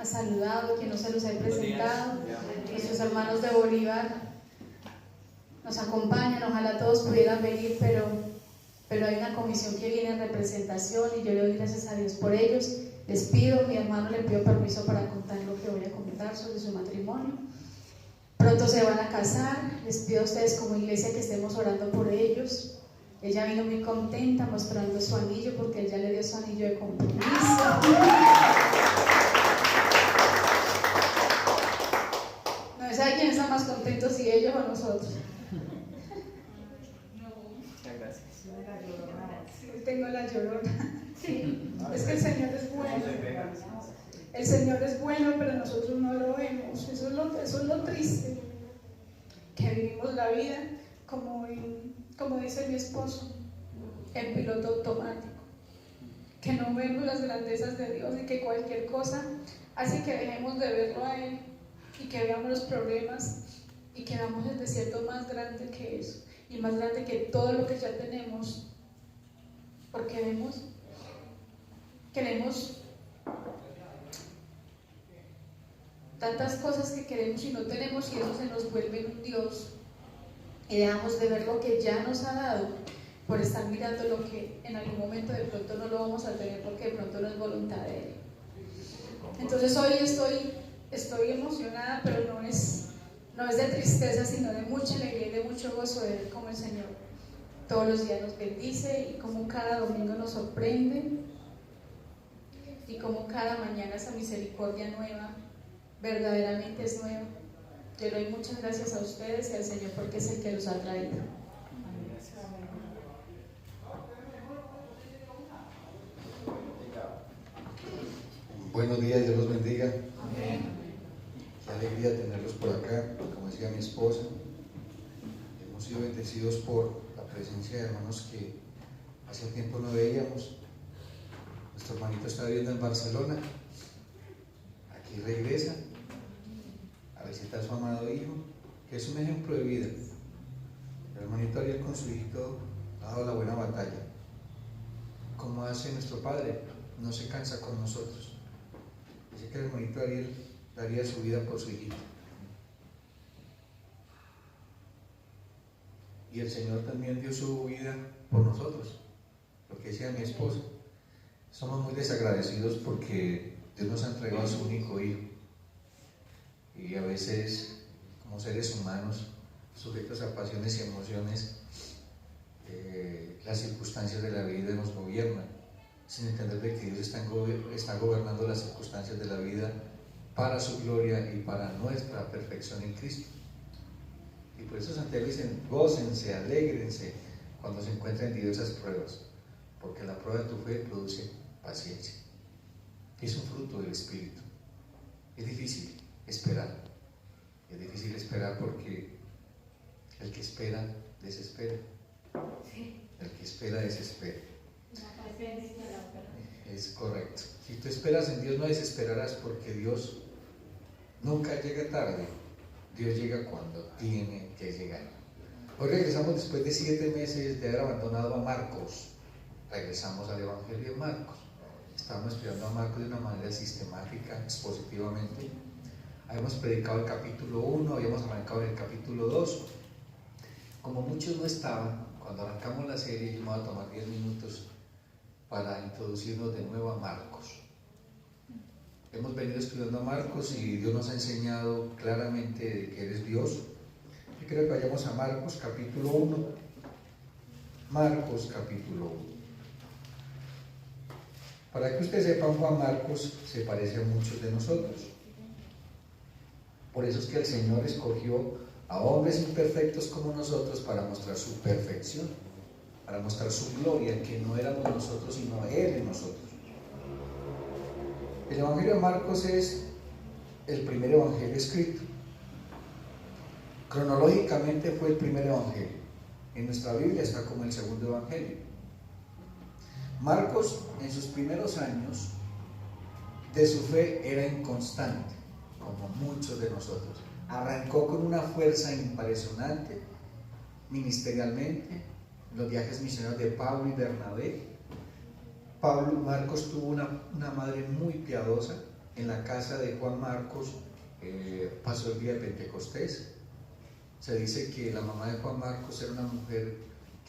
ha saludado, quien no se los ha presentado, nuestros hermanos de Bolívar nos acompañan, ojalá todos pudieran venir, pero hay una comisión que viene en representación y yo le doy gracias a Dios por ellos. Les pido, mi hermano le pido permiso para contar lo que voy a contar sobre su matrimonio. Pronto se van a casar, les pido a ustedes como iglesia que estemos orando por ellos. Ella vino muy contenta mostrando su anillo porque él ya le dio su anillo de compromiso. No sabe quién está más contento, si ellos o nosotros. Tengo la llorona. Sí, es que el Señor es bueno. El Señor es bueno, pero nosotros no lo vemos. Eso es lo triste. Que vivimos la vida como dice mi esposo, en piloto automático. Que no vemos las grandezas de Dios y que cualquier cosa hace que dejemos de verlo a Él y que veamos los problemas y que veamos el desierto más grande que eso y más grande que todo lo que ya tenemos. Porque queremos tantas cosas que queremos y no tenemos, y eso se nos vuelve en un Dios y dejamos de ver lo que ya nos ha dado por estar mirando lo que en algún momento de pronto no lo vamos a tener porque de pronto no es voluntad de Él. Entonces hoy estoy emocionada, pero no es de tristeza, sino de mucha alegría y de mucho gozo de ver cómo el Señor todos los días nos bendice y cómo cada domingo nos sorprende y cómo cada mañana esa misericordia nueva verdaderamente es nueva. Yo le doy muchas gracias a ustedes y al Señor porque es el que los ha traído. Buenos días, Dios los bendiga. Amén. Qué alegría tenerlos por acá, como decía mi esposa. Hemos sido bendecidos por la presencia de hermanos que hace tiempo no veíamos. Nuestro hermanito está viviendo en Barcelona. Aquí regresa a visitar a su amado hijo, que es un ejemplo de vida. El hermanito Ariel con su hijito ha dado la buena batalla. Como hace nuestro padre, no se cansa con nosotros. Dice que el hermanito Ariel daría su vida por su hijito. Y el Señor también dio su vida por nosotros, porque decía mi esposa, somos muy desagradecidos porque Dios nos ha entregado a su único hijo. Y a veces, como seres humanos, sujetos a pasiones y emociones, las circunstancias de la vida nos gobiernan, sin entender de que Dios está gobernando las circunstancias de la vida para su gloria y para nuestra perfección en Cristo. Y por eso Santiago dice, gócense, alégrense cuando se encuentren diversas pruebas, porque la prueba de tu fe produce paciencia. Es un fruto del Espíritu. Es difícil esperar. Es difícil esperar porque el que espera, desespera. El que espera, desespera. Es correcto. Si tú esperas en Dios, no desesperarás, porque Dios nunca llega tarde. Dios llega cuando tiene que llegar. Hoy regresamos después de 7 meses de haber abandonado a Marcos. Regresamos al Evangelio de Marcos. Estamos estudiando a Marcos de una manera sistemática, expositivamente. Habíamos predicado el capítulo 1, habíamos arrancado en el capítulo 2. Como muchos no estaban, cuando arrancamos la serie, yo me voy a tomar 10 minutos para introducirnos de nuevo a Marcos. Hemos venido estudiando a Marcos y Dios nos ha enseñado claramente de que Él es Dios. Yo quiero que vayamos a Marcos capítulo 1. Marcos capítulo 1. Para que ustedes sepan, Juan Marcos se parece a muchos de nosotros. Por eso es que el Señor escogió a hombres imperfectos como nosotros para mostrar su perfección, para mostrar su gloria, que no éramos nosotros sino Él en nosotros. El Evangelio de Marcos es el primer evangelio escrito. Cronológicamente fue el primer evangelio. En nuestra Biblia está como el segundo evangelio. Marcos, en sus primeros años de su fe, era inconstante, como muchos de nosotros. Arrancó con una fuerza impresionante ministerialmente, los viajes misioneros de Pablo y Bernabé. Marcos tuvo una madre muy piadosa, en la casa de Juan Marcos pasó el día de Pentecostés. Se dice que la mamá de Juan Marcos era una mujer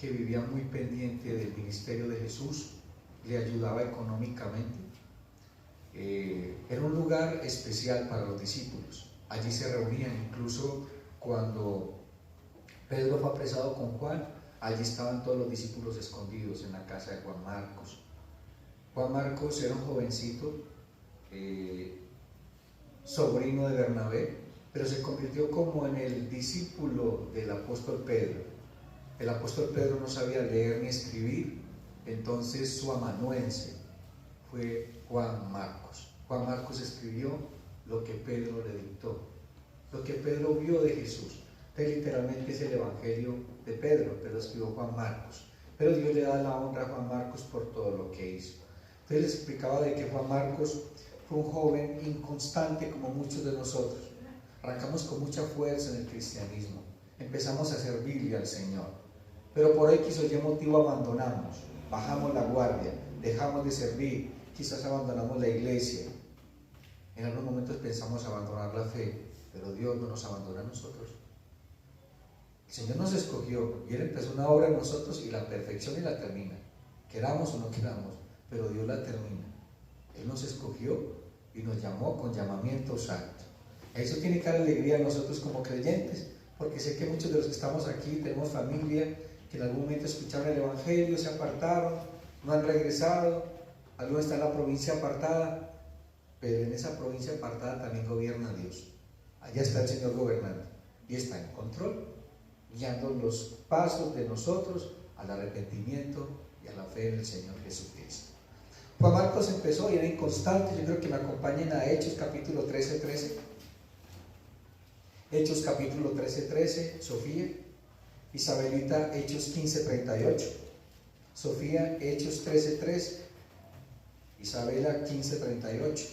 que vivía muy pendiente del ministerio de Jesús, le ayudaba económicamente. Era un lugar especial para los discípulos. Allí se reunían, incluso cuando Pedro fue apresado con Juan, allí estaban todos los discípulos escondidos en la casa de Juan Marcos. Juan Marcos era un jovencito, sobrino de Bernabé, pero se convirtió como en el discípulo del apóstol Pedro. El apóstol Pedro no sabía leer ni escribir, entonces su amanuense fue Juan Marcos. Juan Marcos escribió lo que Pedro le dictó, lo que Pedro vio de Jesús. Entonces literalmente es el evangelio de Pedro, pero escribió Juan Marcos. Pero Dios le da la honra a Juan Marcos por todo lo que hizo. Entonces les explicaba de que Juan Marcos fue un joven inconstante como muchos de nosotros. Arrancamos con mucha fuerza en el cristianismo, empezamos a servirle al Señor, pero por X o Y motivo abandonamos, bajamos la guardia, dejamos de servir, quizás abandonamos la iglesia. En algunos momentos pensamos abandonar la fe, pero Dios no nos abandona a nosotros. El Señor nos escogió y Él empezó una obra en nosotros y la perfecciona y la termina, queramos o no queramos, pero Dios la termina. Él nos escogió y nos llamó con llamamiento santo. Eso tiene que dar alegría a nosotros como creyentes, porque sé que muchos de los que estamos aquí tenemos familia que en algún momento escucharon el evangelio, se apartaron, no han regresado, algunos están en la provincia apartada, pero en esa provincia apartada también gobierna Dios. Allá está el Señor gobernando y está en control, guiando los pasos de nosotros al arrepentimiento y a la fe en el Señor Jesucristo. Juan Marcos empezó y era inconstante. Yo creo que me acompañen a Hechos capítulo 13:13. Hechos capítulo 13:13, Sofía. Isabelita, Hechos 15:38. Sofía, Hechos 13:3. Isabela, 15:38.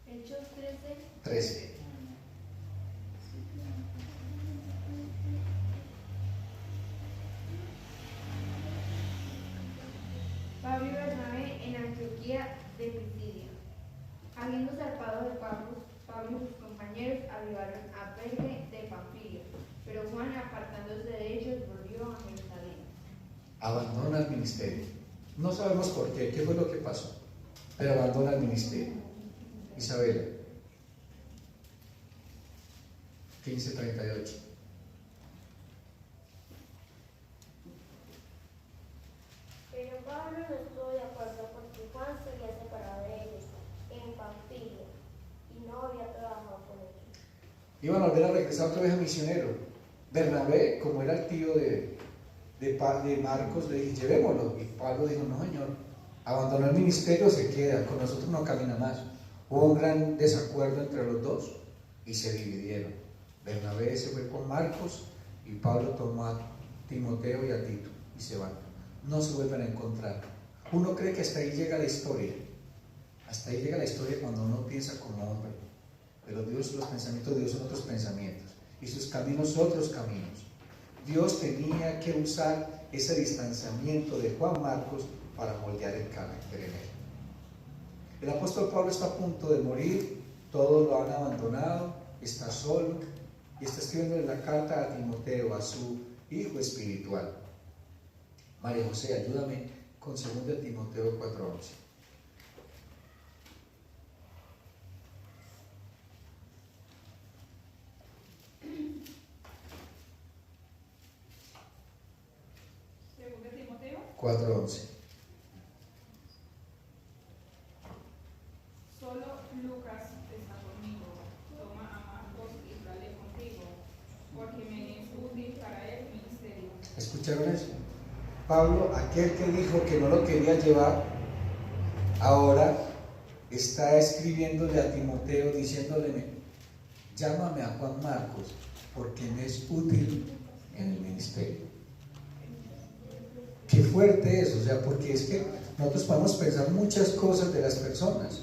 Hechos 13. Pablo y Bernabé en Antioquía de Pisidia. Habiendo zarpado de Pafos, Pablo y sus compañeros arribaron a Perge de Panfilia, pero Juan, apartándose de ellos, volvió a Jerusalén. Abandona el ministerio. No sabemos por qué fue lo que pasó, pero abandona el ministerio. Isabela, 15:38. Pero Pablo no estuvo de acuerdo porque Juan se había separado de ellos en Panfilia y no había trabajado con ellos. Iban a volver a regresar otra vez a misionero. Bernabé, como era el tío de Marcos, le dije, llevémoslo. Y Pablo dijo, no señor, abandonó el ministerio, se queda, con nosotros no camina más. Hubo un gran desacuerdo entre los dos y se dividieron. Bernabé se fue con Marcos y Pablo tomó a Timoteo y a Tito y se van. No se vuelven a encontrar. Uno cree que hasta ahí llega la historia. Hasta ahí llega la historia cuando uno piensa como hombre. Pero Dios, los pensamientos de Dios son otros pensamientos y sus caminos otros caminos. Dios tenía que usar ese distanciamiento de Juan Marcos para moldear el carácter en él. El apóstol Pablo está a punto de morir, todos lo han abandonado, está solo y está escribiendo la carta a Timoteo, a su hijo espiritual. María José, ayúdame con 2 Timoteo 4:11. Segundo Timoteo 4:11. Solo Lucas está conmigo. Toma a Marcos y tráele contigo, porque me es útil para el ministerio. ¿Escucharon eso? Pablo, aquel que dijo que no lo quería llevar, ahora está escribiéndole a Timoteo diciéndole, llámame a Juan Marcos porque me es útil en el ministerio. Qué fuerte es, o sea, porque es que nosotros podemos pensar muchas cosas de las personas,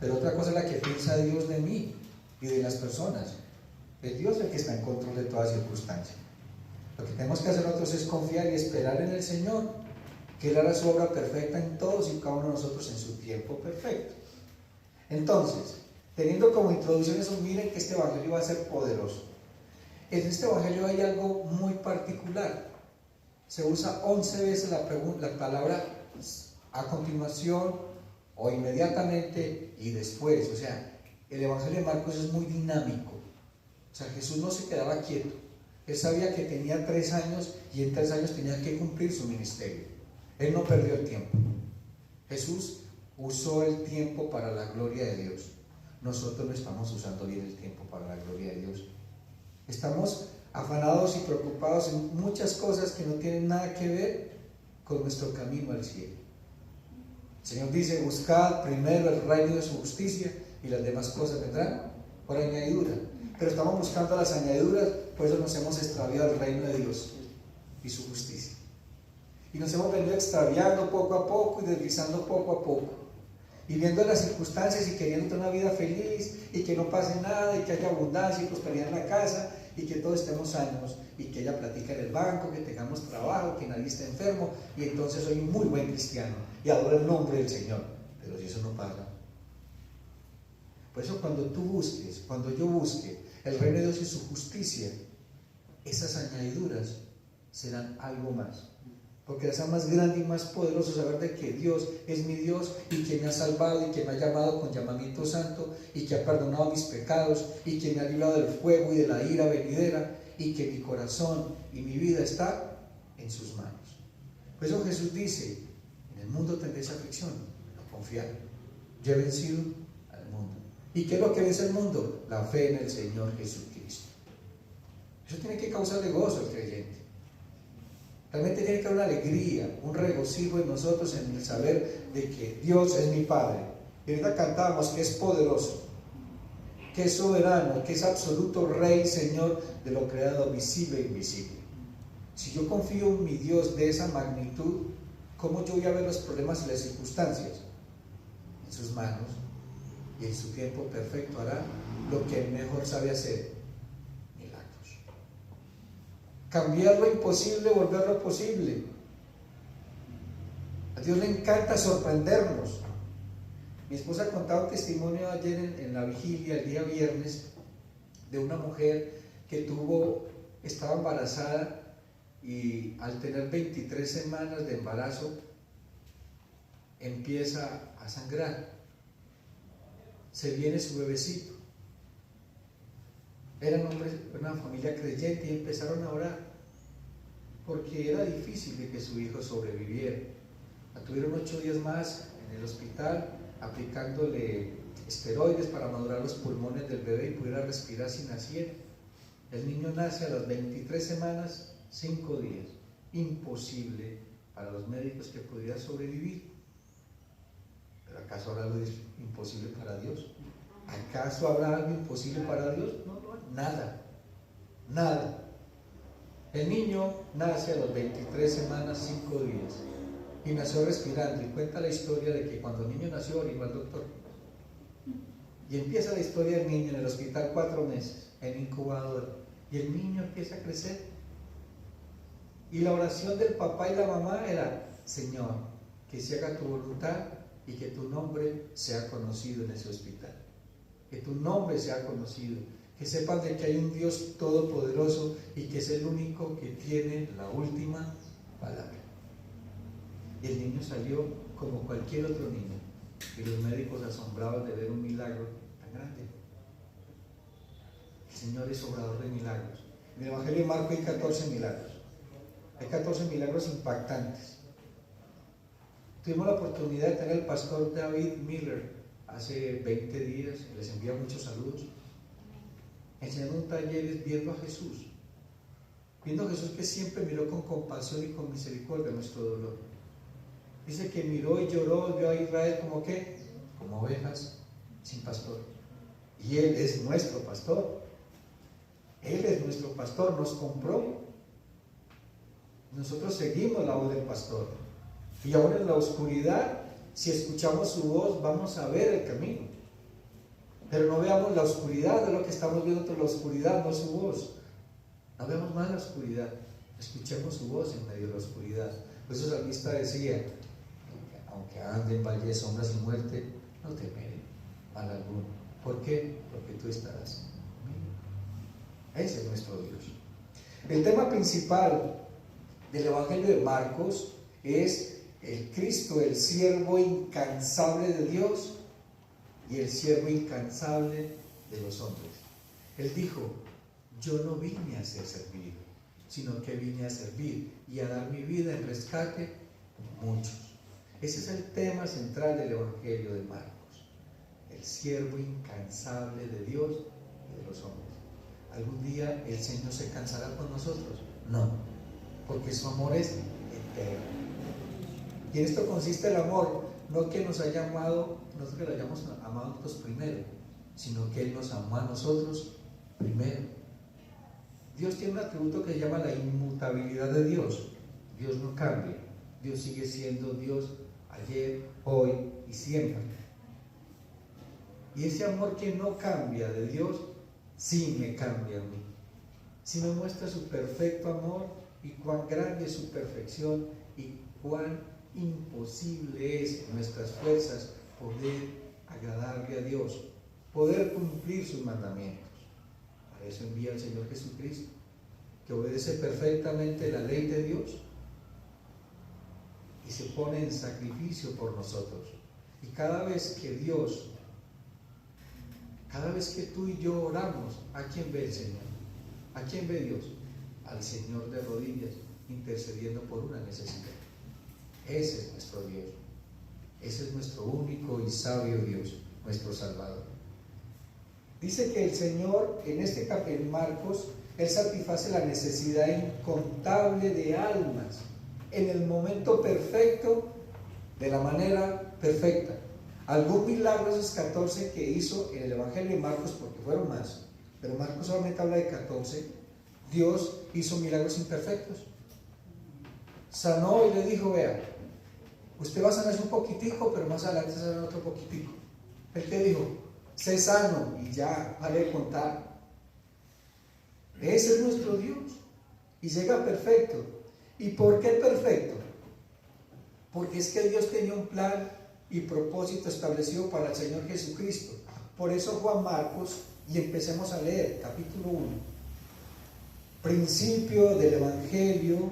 pero otra cosa es la que piensa Dios de mí y de las personas. Es Dios el que está en control de todas circunstancias. Lo que tenemos que hacer nosotros es confiar y esperar en el Señor que Él hará su obra perfecta en todos y cada uno de nosotros en su tiempo perfecto. Entonces, teniendo como introducción eso, miren que este evangelio va a ser poderoso. En este evangelio hay algo muy particular. Se usa 11 veces la palabra a continuación o inmediatamente y después. O sea, el evangelio de Marcos es muy dinámico. O sea, Jesús no se quedaba quieto. Él sabía que tenía 3 años y en 3 años tenía que cumplir su ministerio. Él no perdió el tiempo. Jesús usó el tiempo para la gloria de Dios. Nosotros no estamos usando bien el tiempo para la gloria de Dios. Estamos afanados y preocupados en muchas cosas que no tienen nada que ver con nuestro camino al cielo. El Señor dice: buscad primero el reino de su justicia y las demás cosas vendrán por añadidura. Pero estamos buscando las añadiduras, por eso nos hemos extraviado el reino de Dios y su justicia. Y nos hemos venido extraviando poco a poco y deslizando poco a poco. Y viendo las circunstancias y queriendo tener una vida feliz y que no pase nada y que haya abundancia y prosperidad en la casa y que todos estemos sanos y que haya platica en el banco, que tengamos trabajo, que nadie esté enfermo y entonces soy un muy buen cristiano y adoro el nombre del Señor. Pero si eso no pasa. Por eso cuando yo busque el reino de Dios y su justicia, esas añadiduras serán algo más. Porque es más grande y más poderoso saber de que Dios es mi Dios y que me ha salvado y que me ha llamado con llamamiento santo y que ha perdonado mis pecados y que me ha librado del fuego y de la ira venidera y que mi corazón y mi vida está en sus manos. Por eso Jesús dice: en el mundo tendréis aflicción, pero confiad, yo he vencido al mundo. ¿Y qué es lo que vence el mundo? La fe en el Señor Jesucristo. Eso tiene que causarle gozo al creyente. Realmente tiene que haber una alegría, un regocijo en nosotros en el saber de que Dios es mi Padre. Y ahorita cantamos que es poderoso, que es soberano, que es absoluto Rey, Señor de lo creado, visible e invisible. Si yo confío en mi Dios de esa magnitud, ¿cómo yo voy a ver los problemas y las circunstancias? En sus manos, y en su tiempo perfecto hará lo que Él mejor sabe hacer. Cambiar lo imposible, volverlo posible. A Dios le encanta sorprendernos. Mi esposa contaba un testimonio ayer en la vigilia, el día viernes, de una mujer que estaba embarazada y al tener 23 semanas de embarazo empieza a sangrar. Se viene su bebecito. Eran una familia creyente y empezaron a orar porque era difícil de que su hijo sobreviviera. La tuvieron 8 días más en el hospital aplicándole esteroides para madurar los pulmones del bebé y pudiera respirar si naciera. El niño nace a las 23 semanas, 5 días. Imposible para los médicos que pudiera sobrevivir. ¿Pero acaso habrá algo imposible para Dios? ¿Acaso habrá algo imposible para Dios? No, nada, nada. El niño nace a las 23 semanas, 5 días y nació respirando. Y cuenta la historia de que cuando el niño nació orinó al doctor. Y empieza la historia del niño en el hospital 4 meses, en incubadora. Y el niño empieza a crecer. Y la oración del papá y la mamá era: Señor, que se haga tu voluntad y que tu nombre sea conocido en ese hospital. Que tu nombre sea conocido, que sepan de que hay un Dios todopoderoso y que es el único que tiene la última palabra. Y el niño salió como cualquier otro niño y los médicos asombrados de ver un milagro tan grande. El Señor es obrador de milagros. En el Evangelio de Marcos hay 14 milagros. Hay 14 milagros impactantes. Tuvimos la oportunidad de tener al pastor David Miller hace 20 días, les envía muchos saludos, enseñando un taller viendo a Jesús que siempre miró con compasión y con misericordia nuestro dolor. Dice que miró y lloró, vio a Israel como ¿qué? Como ovejas sin pastor. Y Él es nuestro pastor. Él es nuestro pastor, nos compró. Nosotros seguimos la voz del pastor. Y ahora en la oscuridad, si escuchamos su voz, vamos a ver el camino. Pero no veamos la oscuridad de lo que estamos viendo, pero la oscuridad, no su voz. No veamos más la oscuridad. Escuchemos su voz en medio de la oscuridad. Por eso el salmista decía, aunque ande en valle de sombras y muerte, no temeré mal alguno. ¿Por qué? Porque tú estarás conmigo. Ese es nuestro Dios. El tema principal del Evangelio de Marcos es el Cristo, el siervo incansable de Dios y el siervo incansable de los hombres. Él dijo, yo no vine a ser servido, sino que vine a servir y a dar mi vida en rescate por muchos. Ese es el tema central del Evangelio de Marcos. El siervo incansable de Dios y de los hombres. ¿Algún día el Señor se cansará con nosotros? No, porque su amor es eterno. Y en esto consiste el amor, no que nos haya amado, no que lo hayamos amado nosotros primero, sino que Él nos amó a nosotros primero. Dios tiene un atributo que se llama la inmutabilidad de Dios. Dios no cambia, Dios sigue siendo Dios ayer, hoy y siempre. Y ese amor que no cambia de Dios, sí me cambia a mí. Sí me muestra su perfecto amor y cuán grande es su perfección y cuán imposible es en nuestras fuerzas poder agradarle a Dios, poder cumplir sus mandamientos. Para eso envía el Señor Jesucristo, que obedece perfectamente la ley de Dios y se pone en sacrificio por nosotros. Y cada vez que tú y yo oramos, ¿a quién ve el Señor? ¿A quién ve Dios? Al Señor de rodillas, intercediendo por una necesidad. Ese es nuestro Dios. Ese es nuestro único y sabio Dios, nuestro Salvador. Dice que el Señor, en Marcos, Él satisface la necesidad incontable de almas en el momento perfecto, de la manera perfecta. Algún milagro esos 14 que hizo en el Evangelio de Marcos, porque fueron más, pero Marcos solamente habla de 14, Dios hizo milagros imperfectos. Sanó y le dijo, vea, usted va a sanarse un poquitico, pero más adelante se sanará otro poquitico. Él te dijo, sé sano y ya, vale de contar. Ese es nuestro Dios y llega perfecto. ¿Y por qué perfecto? Porque es que Dios tenía un plan y propósito establecido para el Señor Jesucristo. Por eso Juan Marcos, y empecemos a leer capítulo 1, principio del Evangelio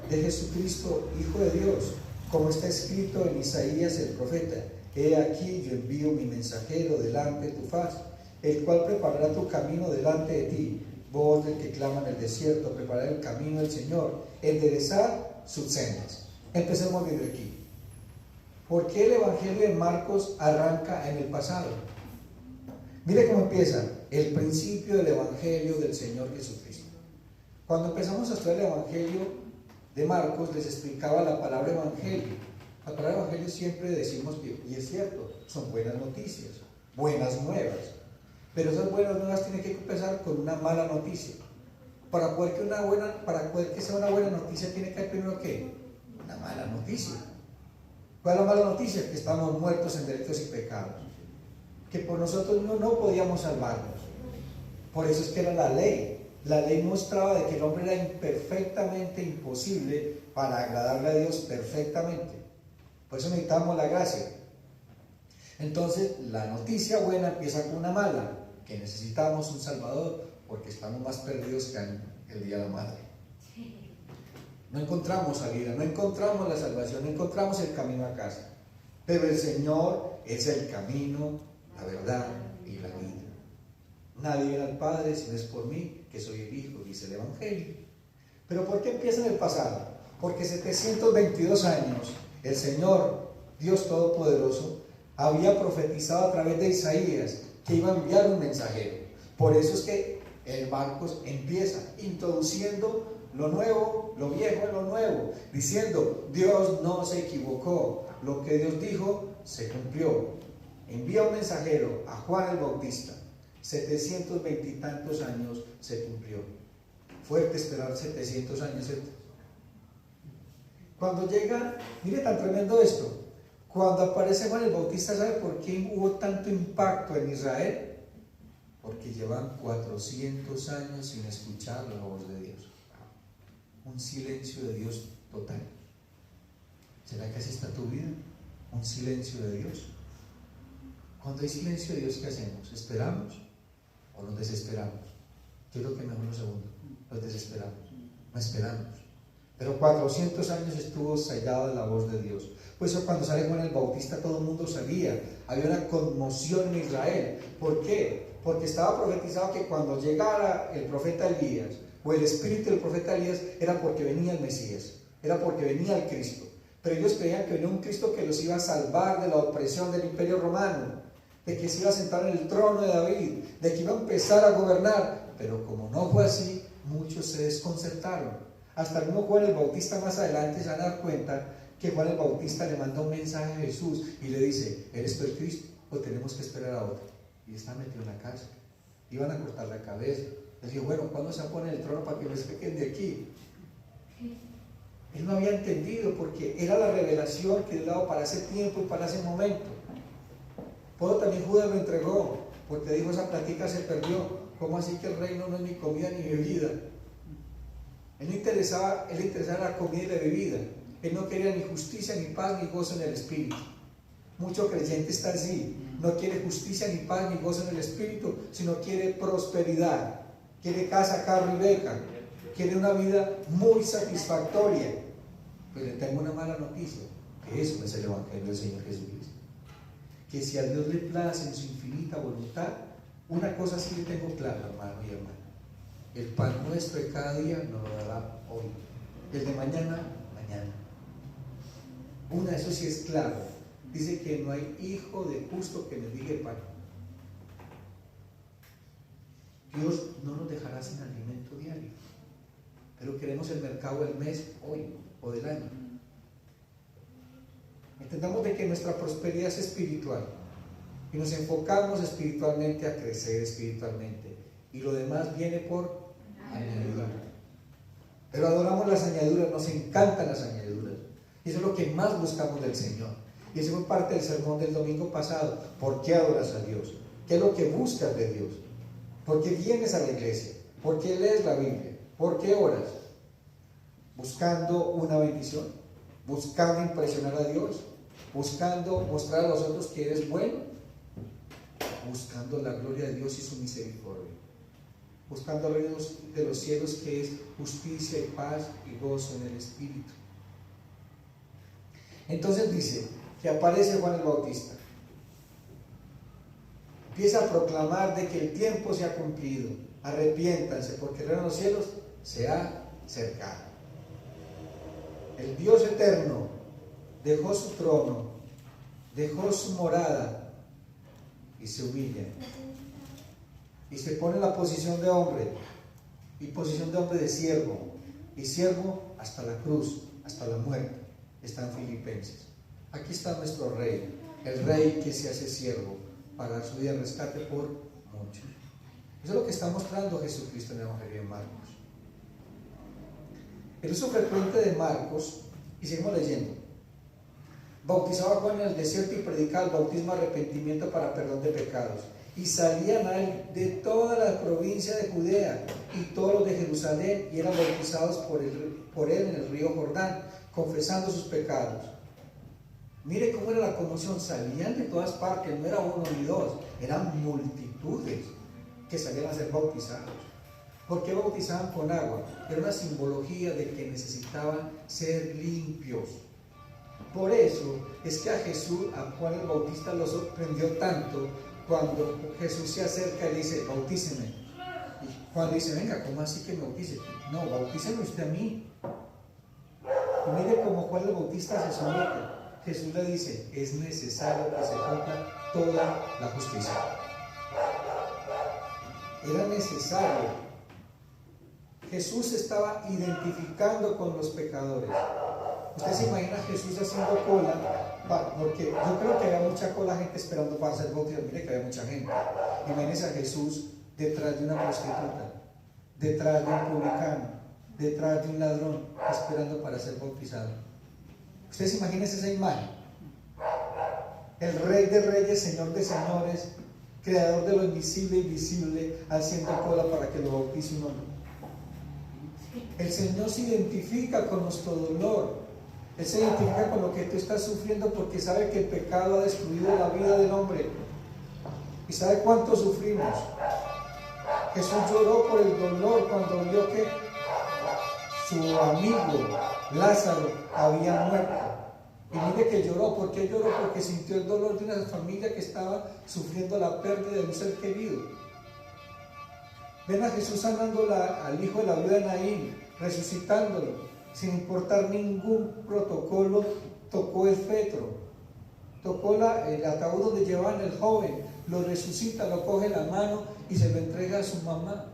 de Jesucristo, Hijo de Dios, como está escrito en Isaías el profeta: he aquí yo envío mi mensajero delante de tu faz, el cual preparará tu camino delante de ti. Voz del que clama en el desierto, preparar el camino del Señor, enderezar sus sendas. Empecemos desde aquí. ¿Por qué el Evangelio de Marcos arranca en el pasado? Mire cómo empieza, el principio del Evangelio del Señor Jesucristo. Cuando empezamos a estudiar el Evangelio de Marcos, les explicaba la palabra Evangelio. La palabra Evangelio siempre decimos, y es cierto, son buenas noticias, buenas nuevas. Pero esas buenas nuevas tienen que empezar con una mala noticia. Para poder que sea una buena noticia, tiene que haber primero ¿qué? Una mala noticia. ¿Cuál es la mala noticia? Que estamos muertos en delitos y pecados. Que por nosotros no podíamos salvarnos. Por eso es que era la ley. La ley mostraba de que el hombre era imperfectamente imposible para agradarle a Dios perfectamente. Por eso necesitamos la gracia. Entonces, la noticia buena empieza con una mala, que necesitamos un Salvador porque estamos más perdidos que el día de la madre. No encontramos salida, no encontramos la salvación, no encontramos el camino a casa. Pero el Señor es el camino, la verdad y la vida. Nadie viene al Padre si no es por mí, que soy el Hijo, dice el Evangelio. Pero ¿por qué empieza en el pasado? Porque 722 años el Señor, Dios Todopoderoso, había profetizado a través de Isaías que iba a enviar un mensajero. Por eso es que el Marcos empieza introduciendo lo nuevo, lo viejo en lo nuevo, diciendo, Dios no se equivocó, lo que Dios dijo se cumplió. Envía un mensajero a Juan el Bautista, 720 y tantos años se cumplió. Fuerte esperar 700 años. Cuando llega, mire tan tremendo esto, cuando aparece Juan el Bautista, ¿sabe por qué hubo tanto impacto en Israel? Porque llevan 400 años sin escuchar la voz de Dios. Un silencio de Dios total. ¿Será que así está tu vida? Un silencio de Dios. Cuando hay silencio de Dios, ¿qué hacemos? ¿Esperamos o nos desesperamos? Yo creo que mejor lo segundo, nos desesperamos, no esperamos. Pero 400 años estuvo sellada la voz de Dios. Por eso cuando sale Juan el Bautista todo el mundo sabía, había una conmoción en Israel. ¿Por qué? Porque estaba profetizado que cuando llegara el profeta Elías, o el espíritu del profeta Elías, era porque venía el Mesías, era porque venía el Cristo. Pero ellos creían que venía un Cristo que los iba a salvar de la opresión del Imperio Romano, de que se iba a sentar en el trono de David, de que iba a empezar a gobernar. Pero como no fue así, muchos se desconcertaron. Hasta el mismo Juan el Bautista más adelante se van a dar cuenta que Juan el Bautista le manda un mensaje a Jesús y le dice: ¿eres tú el Cristo o tenemos que esperar a otro? Y está metido en la cárcel. Iban a cortar la cabeza. Él dijo: bueno, ¿cuándo se pone en el trono para que me saquen de aquí? Él no había entendido, porque era la revelación que Dios daba para ese tiempo y para ese momento. Por eso también Judas lo entregó, porque dijo: esa plática se perdió. ¿Cómo así que el reino no es ni comida ni bebida? Él le interesaba la comida y la bebida. Él no quería ni justicia, ni paz, ni gozo en el Espíritu. Mucho creyente está así. No quiere justicia, ni paz, ni gozo en el Espíritu, sino quiere prosperidad. Quiere casa, carro y beca. Quiere una vida muy satisfactoria. Pero le tengo una mala noticia, que eso no es el Evangelio del Señor Jesucristo. Que si a Dios le place en su infinita voluntad, una cosa sí le tengo clara, hermano y hermana: el pan nuestro de cada día nos lo dará hoy. El de mañana, mañana. Una, eso sí es claro. Dice que no hay hijo de justo que mendigue pan. Dios no nos dejará sin alimento diario. Pero queremos el mercado del mes, hoy o del año. Entendamos de que nuestra prosperidad es espiritual y nos enfocamos espiritualmente a crecer espiritualmente, y lo demás viene por añadidura. Pero adoramos las añadiduras, nos encantan las añadiduras, y eso es lo que más buscamos del Señor. Y eso fue parte del sermón del domingo pasado. ¿Por qué adoras a Dios? ¿Qué es lo que buscas de Dios? ¿Por qué vienes a la iglesia? ¿Por qué lees la Biblia? ¿Por qué oras? ¿Buscando una bendición? ¿Buscando impresionar a Dios? ¿Buscando mostrar a los otros que eres bueno? ¿Buscando la gloria de Dios y su misericordia? ¿Buscando el reino de los cielos, que es justicia y paz y gozo en el Espíritu? Entonces dice que aparece Juan el Bautista. Empieza a proclamar de que el tiempo se ha cumplido. Arrepiéntanse, porque el reino de los cielos se ha acercado. El Dios eterno dejó su trono, dejó su morada y se humilla. Y se pone en la posición de hombre, y posición de hombre de siervo, y siervo hasta la cruz, hasta la muerte. Está en Filipenses. Aquí está nuestro rey, el rey que se hace siervo para dar su vida de rescate por muchos. Eso es lo que está mostrando Jesucristo en el Evangelio de Marcos. El uso frecuente de Marcos, y seguimos leyendo: bautizaba a Juan en el desierto y predicaba el bautismo de arrepentimiento para perdón de pecados. Y salían a él de toda la provincia de Judea y todos los de Jerusalén, y eran bautizados por él en el río Jordán, confesando sus pecados. Mire cómo era la conmoción. Salían de todas partes, no era uno ni dos, eran multitudes que salían a ser bautizados. ¿Por qué bautizaban con agua? Era una simbología de que necesitaban ser limpios. Por eso es que a Juan el Bautista lo sorprendió tanto cuando Jesús se acerca y le dice: bautíceme. Y Juan dice: venga, ¿cómo así que me bautice? No, bautíceme usted a mí. Y mire cómo Juan el Bautista se somete. Jesús le dice: es necesario que se cumpla toda la justicia. Era necesario. Jesús estaba identificando con los pecadores. Usted se imagina a Jesús haciendo cola, porque yo creo que había mucha cola, gente esperando para ser bautizado. Mire que había mucha gente. Imagínese a Jesús detrás de una prostituta, detrás de un publicano, detrás de un ladrón, esperando para ser bautizado. Usted se imagina esa imagen. El Rey de Reyes, Señor de Señores, Creador de lo invisible y visible, haciendo cola para que lo bautice un hombre. El Señor se identifica con nuestro dolor. Él se identifica con lo que tú estás sufriendo porque sabe que el pecado ha destruido la vida del hombre. ¿Y sabe cuánto sufrimos? Jesús lloró por el dolor cuando vio que su amigo Lázaro había muerto. Y mire que lloró. ¿Por qué lloró? Porque sintió el dolor de una familia que estaba sufriendo la pérdida de un ser querido. Ven a Jesús sanando al hijo de la viuda de Naín, resucitándolo, sin importar ningún protocolo. Tocó el fetro, tocó el ataúd donde llevaban el joven, lo resucita, lo coge en la mano y se lo entrega a su mamá.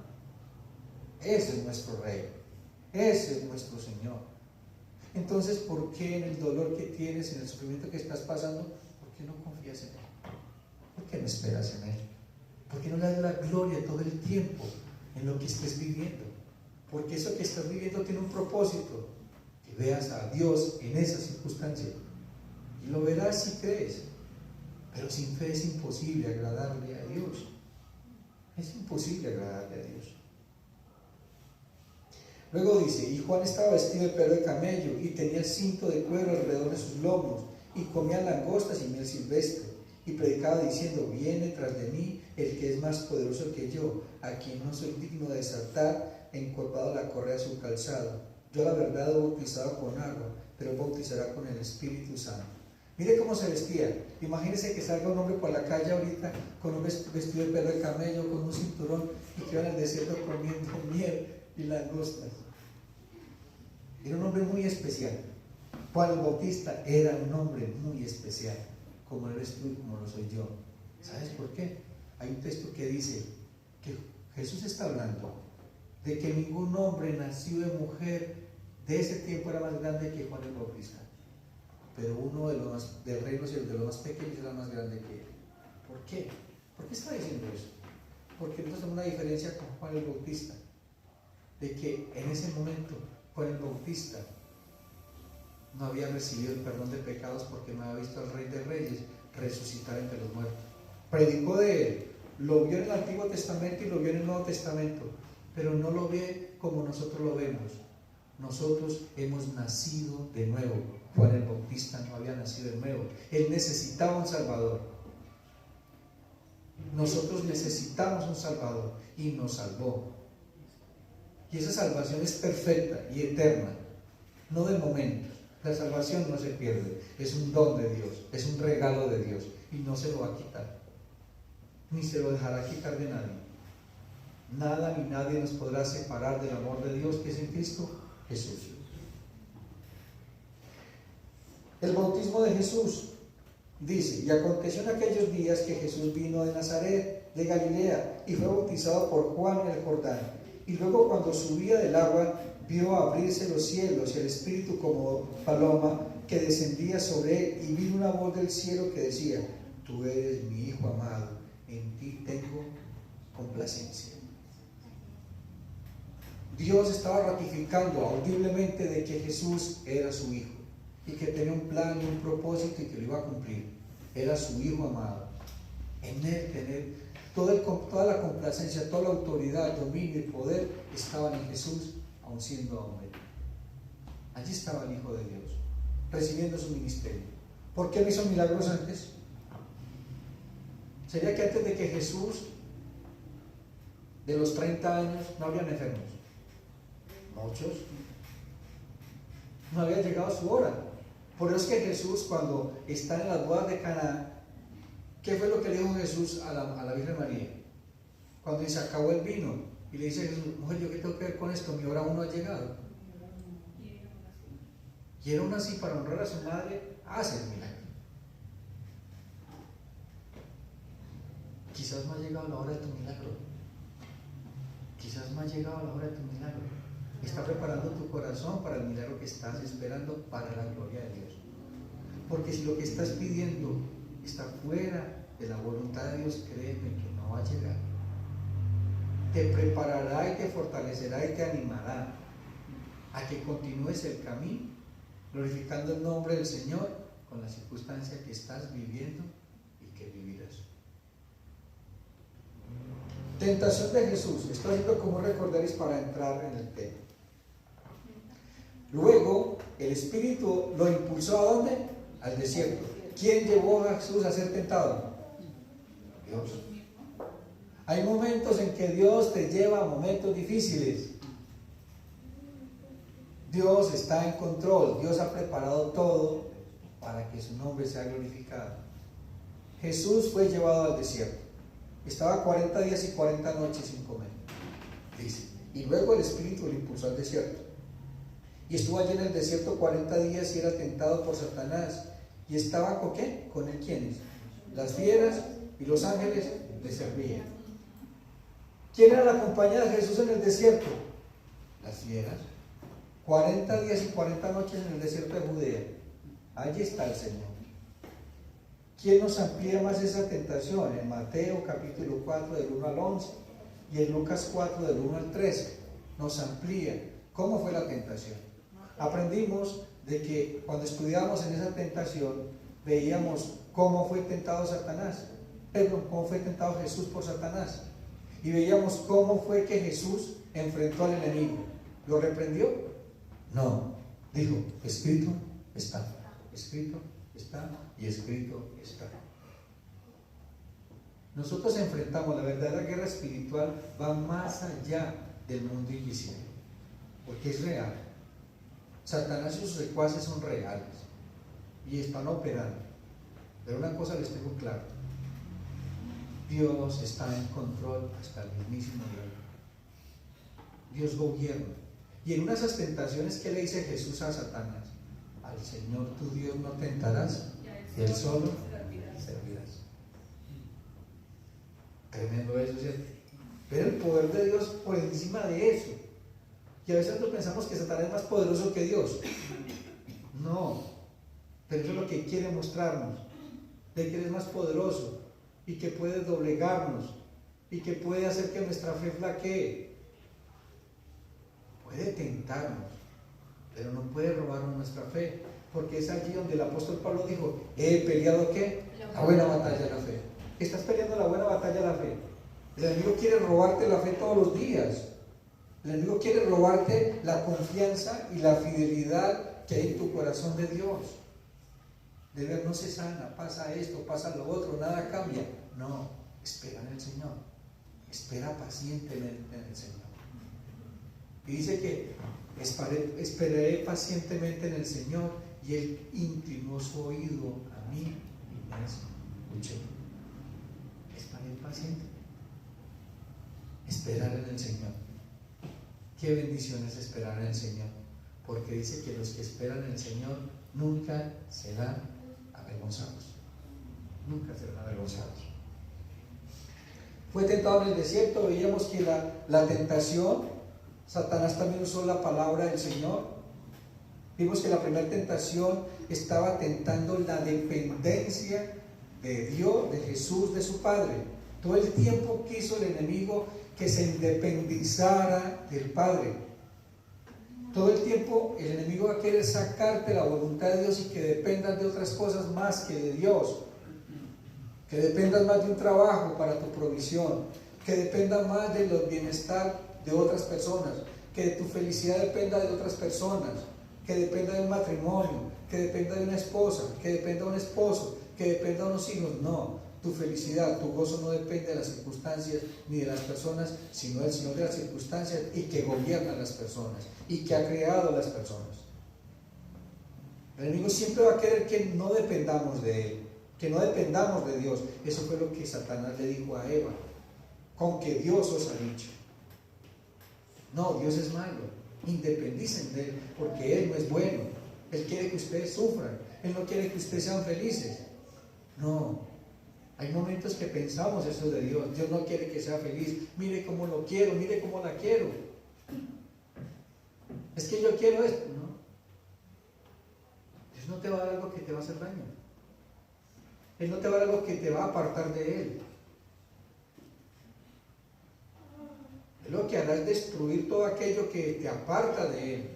Ese es nuestro Rey, ese es nuestro Señor. Entonces, ¿por qué en el dolor que tienes, en el sufrimiento que estás pasando, por qué no confías en Él? ¿Por qué no esperas en Él? ¿Por qué no le das la gloria todo el tiempo en lo que estés viviendo? Porque eso que estás viviendo tiene un propósito, que veas a Dios en esa circunstancia. Y lo verás si crees. Pero sin fe es imposible agradarle a Dios. Es imposible agradarle a Dios. Luego dice, y Juan estaba vestido de pelo de camello y tenía cinto de cuero alrededor de sus lomos y comía langostas y miel silvestre y predicaba diciendo, viene tras de mí el que es más poderoso que yo, a quien no soy digno de desatar, encorvado la correa de su calzado. Yo la verdad he bautizado con agua, pero él bautizará con el Espíritu Santo. Mire cómo se vestía. Imagínese que salga un hombre por la calle ahorita con un vestido de pelo de camello, con un cinturón y que va en el desierto comiendo miel y langostas. Era un hombre muy especial. Juan el Bautista era un hombre muy especial, como eres tú y como lo soy yo. ¿Sabes por qué? Hay un texto que dice que Jesús está hablando de que ningún hombre nacido de mujer de ese tiempo era más grande que Juan el Bautista, pero uno de los del reino de los más pequeños era más grande que él. ¿Por qué? ¿Por qué está diciendo eso? Porque nosotros tenemos una diferencia con Juan el Bautista, de que en ese momento Juan el Bautista no había recibido el perdón de pecados porque no había visto al Rey de Reyes resucitar entre los muertos. Predicó de él, lo vio en el Antiguo Testamento y lo vio en el Nuevo Testamento, pero no lo ve como nosotros lo vemos. Nosotros hemos nacido de nuevo. Juan el Bautista no había nacido de nuevo. Él necesitaba un Salvador. Nosotros necesitamos un Salvador y nos salvó. Y esa salvación es perfecta y eterna, no de momentos. La salvación no se pierde, es un don de Dios, es un regalo de Dios y no se lo va a quitar, ni se lo dejará quitar de nadie. Nada ni nadie nos podrá separar del amor de Dios que es en Cristo Jesús. El bautismo de Jesús dice, y aconteció en aquellos días que Jesús vino de Nazaret, de Galilea, y fue bautizado por Juan en el Jordán. Y luego cuando subía del agua, vio abrirse los cielos y el Espíritu como paloma que descendía sobre él, y vino una voz del cielo que decía, tú eres mi Hijo amado, en ti tengo complacencia. Dios estaba ratificando audiblemente de que Jesús era su Hijo y que tenía un plan y un propósito y que lo iba a cumplir. Era su Hijo amado. En él tener toda la complacencia, toda la autoridad, dominio y poder estaban en Jesús, aun siendo hombre. Allí estaba el Hijo de Dios, recibiendo su ministerio. ¿Por qué no hizo milagros antes? ¿Sería que antes de que Jesús, de los 30 años, no habían enfermos? Muchos. No había llegado su hora. Por eso es que Jesús, cuando está en las bodas de Caná, ¿qué fue lo que le dijo Jesús a la Virgen María? Cuando se acabó el vino y le dice a Jesús, mujer, ¿yo qué tengo que ver con esto? Mi hora aún no ha llegado. Y era aún así, para honrar a su madre, hace el milagro. Quizás no ha llegado la hora de tu milagro. Quizás no ha llegado la hora de tu milagro. Está preparando tu corazón para el milagro que estás esperando, para la gloria de Dios. Porque si lo que estás pidiendo está fuera de la voluntad de Dios, créeme que no va a llegar. Te preparará y te fortalecerá y te animará a que continúes el camino, glorificando el nombre del Señor con la circunstancia que estás viviendo y que vivirás. Tentación de Jesús. Estoy haciendo como recordaréis para entrar en el tema. Luego el Espíritu lo impulsó ¿a dónde? Al desierto. ¿Quién llevó a Jesús a ser tentado? Dios. Hay momentos en que Dios te lleva a momentos difíciles. Dios está en control. Dios ha preparado todo para que su nombre sea glorificado. Jesús fue llevado al desierto. Estaba 40 días y 40 noches sin comer. Dice. Y luego el Espíritu lo impulsó al desierto. Y estuvo allí en el desierto 40 días y era tentado por Satanás. ¿Y estaba con qué? ¿Con él quiénes? Las fieras y los ángeles le servían. ¿Quién era la compañía de Jesús en el desierto? Las fieras. 40 días y 40 noches en el desierto de Judea. Allí está el Señor. ¿Quién nos amplía más esa tentación? En Mateo capítulo 4 del 1 al 11 y en Lucas 4 del 1 al 13 nos amplía cómo fue la tentación. Aprendimos de que cuando estudiábamos en esa tentación veíamos cómo fue tentado Satanás, cómo fue tentado Jesús por Satanás, y veíamos cómo fue que Jesús enfrentó al enemigo. ¿Lo reprendió? No. Dijo, escrito está, escrito está y escrito está. Nosotros enfrentamos, la verdadera guerra espiritual va más allá del mundo invisible, porque es real. Satanás y sus secuaces son reales y están operando. Pero una cosa les tengo claro: Dios está en control hasta el mismísimo día. Dios gobierna. Y en una de esas tentaciones que le dice Jesús a Satanás: al Señor tu Dios no tentarás, y Él solo servirás. Tremendo eso, ¿cierto? Ver el poder de Dios por encima de eso. Y a veces nosotros pensamos que Satanás es más poderoso que Dios. No, pero eso es lo que quiere mostrarnos, de que Él es más poderoso y que puede doblegarnos y que puede hacer que nuestra fe flaquee. Puede tentarnos, pero no puede robarnos nuestra fe, porque es allí donde el apóstol Pablo dijo: he peleado ¿qué? La buena batalla de la fe. Estás peleando la buena batalla de la fe. El enemigo quiere robarte la fe todos los días. El enemigo quiere robarte la confianza y la fidelidad que hay en tu corazón de Dios. De ver, no se sana, pasa esto, pasa lo otro, nada cambia. No, espera en el Señor. Espera pacientemente en el Señor. Y dice que esperaré pacientemente en el Señor, y Él inclinó su oído a mí y me escuchó. Esperar paciente. Esperar en el Señor. Qué bendición es esperar en el Señor, porque dice que los que esperan en el Señor nunca serán avergonzados. Nunca serán avergonzados. Fue tentado en el desierto. Veíamos que la tentación, Satanás también usó la palabra del Señor. Vimos que la primera tentación estaba tentando la dependencia de Dios, de Jesús, de su Padre. Todo el tiempo quiso el enemigo que se independizara del Padre. Todo el tiempo el enemigo va a querer sacarte la voluntad de Dios y que dependas de otras cosas más que de Dios. Que dependas más de un trabajo para tu provisión. Que dependas más del bienestar de otras personas. Que tu felicidad dependa de otras personas. Que dependa de un matrimonio. Que dependa de una esposa. Que dependa de un esposo. Que dependa de unos hijos. No. Tu felicidad, tu gozo no depende de las circunstancias ni de las personas, sino del Señor de las circunstancias, y que gobierna las personas y que ha creado las personas. El enemigo siempre va a querer que no dependamos de Él, que no dependamos de Dios. Eso fue lo que Satanás le dijo a Eva: con que Dios os ha dicho. No, Dios es malo, independicen de Él, porque Él no es bueno. Él quiere que ustedes sufran, Él no quiere que ustedes sean felices. No. Hay momentos que pensamos eso de Dios. Dios no quiere que sea feliz. Mire cómo lo quiero, mire cómo la quiero. Es que yo quiero esto. No. Dios no te va a dar algo que te va a hacer daño. Él no te va a dar algo que te va a apartar de Él. Él lo que hará es destruir todo aquello que te aparta de Él.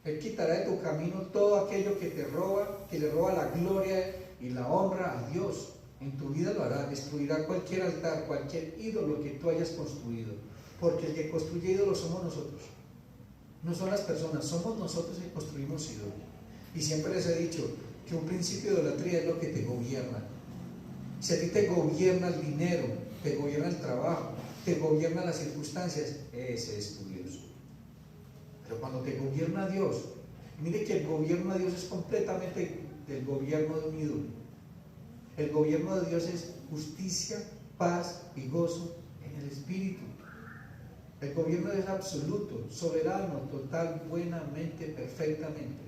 Él quitará de tu camino todo aquello que te roba, que le roba la gloria y la honra a Dios. En tu vida lo hará, destruirá cualquier altar, cualquier ídolo que tú hayas construido, porque el que construye ídolos somos nosotros, no son las personas, somos nosotros que construimos ídolos. Y siempre les he dicho que un principio de idolatría es lo que te gobierna. Si a ti te gobierna el dinero, te gobierna el trabajo, te gobierna las circunstancias, ese es tu Dios. Pero cuando te gobierna Dios, mire que el gobierno de Dios es completamente del gobierno de un ídolo. El gobierno de Dios es justicia, paz y gozo en el Espíritu. El gobierno es absoluto, soberano, total, buenamente, perfectamente.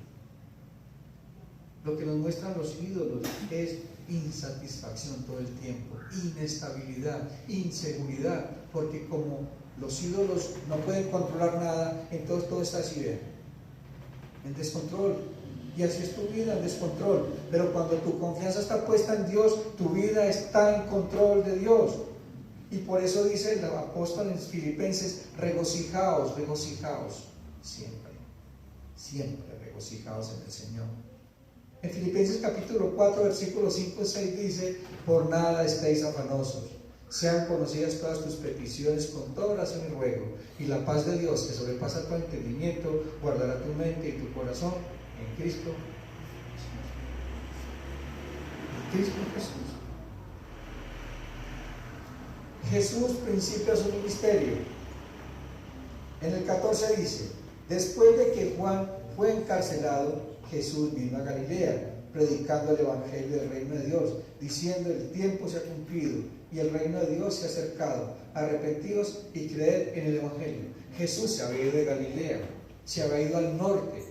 Lo que nos muestran los ídolos es insatisfacción todo el tiempo, inestabilidad, inseguridad, porque como los ídolos no pueden controlar nada, entonces todo está así, en descontrol. Y así es tu vida, en descontrol. Pero cuando tu confianza está puesta en Dios, tu vida está en control de Dios. Y por eso dice el apóstol en Filipenses: regocijaos, regocijaos, siempre, siempre regocijaos en el Señor. En Filipenses capítulo 4, versículos 5 y 6 dice: por nada estéis afanosos, sean conocidas todas tus peticiones con toda oración y ruego, y la paz de Dios, que sobrepasa tu entendimiento, guardará tu mente y tu corazón en Cristo Jesús. En Cristo Jesús. Jesús principia su ministerio. En el 14 dice: después de que Juan fue encarcelado, Jesús vino a Galilea, predicando el evangelio del reino de Dios, diciendo: el tiempo se ha cumplido y el reino de Dios se ha acercado, arrepentíos y creed en el evangelio. Jesús se había ido de Galilea, se había ido al norte,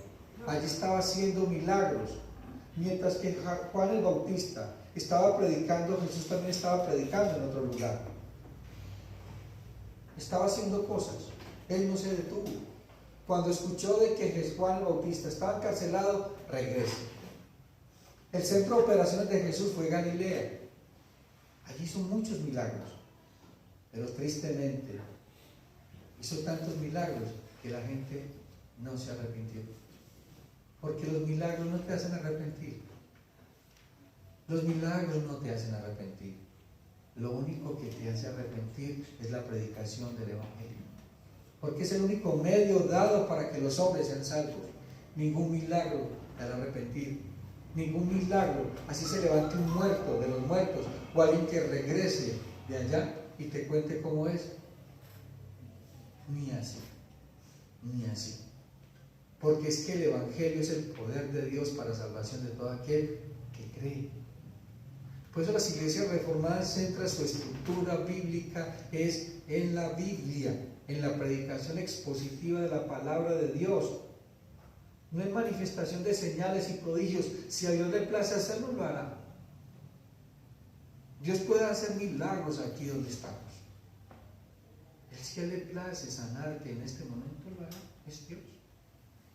allí estaba haciendo milagros, mientras que Juan el Bautista estaba predicando, Jesús también estaba predicando en otro lugar, estaba haciendo cosas. Él no se detuvo. Cuando escuchó de que Juan el Bautista estaba encarcelado, regresa. El centro de operaciones de Jesús fue Galilea. Allí hizo muchos milagros, pero tristemente hizo tantos milagros que la gente no se arrepintió. Porque los milagros no te hacen arrepentir. Los milagros no te hacen arrepentir. Lo único que te hace arrepentir es la predicación del evangelio. Porque es el único medio dado para que los hombres sean salvos. Ningún milagro te hará arrepentir. Ningún milagro, así se levante un muerto de los muertos, o alguien que regrese de allá y te cuente cómo es. Ni así, ni así. Porque es que el evangelio es el poder de Dios para salvación de todo aquel que cree. Por eso las iglesias reformadas centran su estructura bíblica es en la Biblia, en la predicación expositiva de la palabra de Dios. No hay manifestación de señales y prodigios. Si a Dios le place hacerlo, lo hará. Dios puede hacer milagros aquí donde estamos. Si a Él le place sanarte en este momento, lo hará. Es Dios.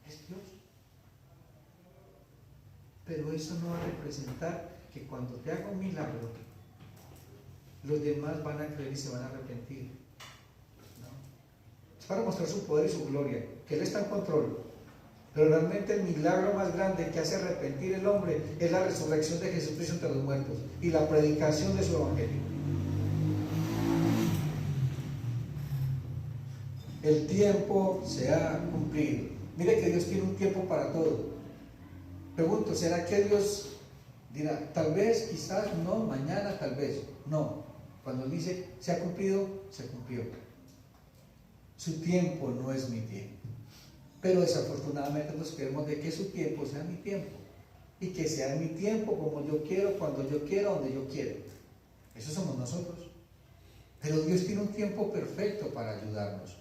Es Dios. Pero eso no va a representar que cuando te haga un milagro, los demás van a creer y se van a arrepentir. ¿No? Es para mostrar su poder y su gloria, que Él está en control. Pero realmente el milagro más grande que hace arrepentir el hombre es la resurrección de Jesucristo entre los muertos y la predicación de su evangelio. El tiempo se ha cumplido. Mire que Dios tiene un tiempo para todo. Pregunto, ¿será que Dios dirá, tal vez, quizás, no, mañana, tal vez? No. Cuando dice, se ha cumplido, se cumplió. Su tiempo no es mi tiempo. Pero desafortunadamente nos queremos de que su tiempo sea mi tiempo. Y que sea mi tiempo como yo quiero, cuando yo quiero, donde yo quiero. Eso somos nosotros. Pero Dios tiene un tiempo perfecto para ayudarnos.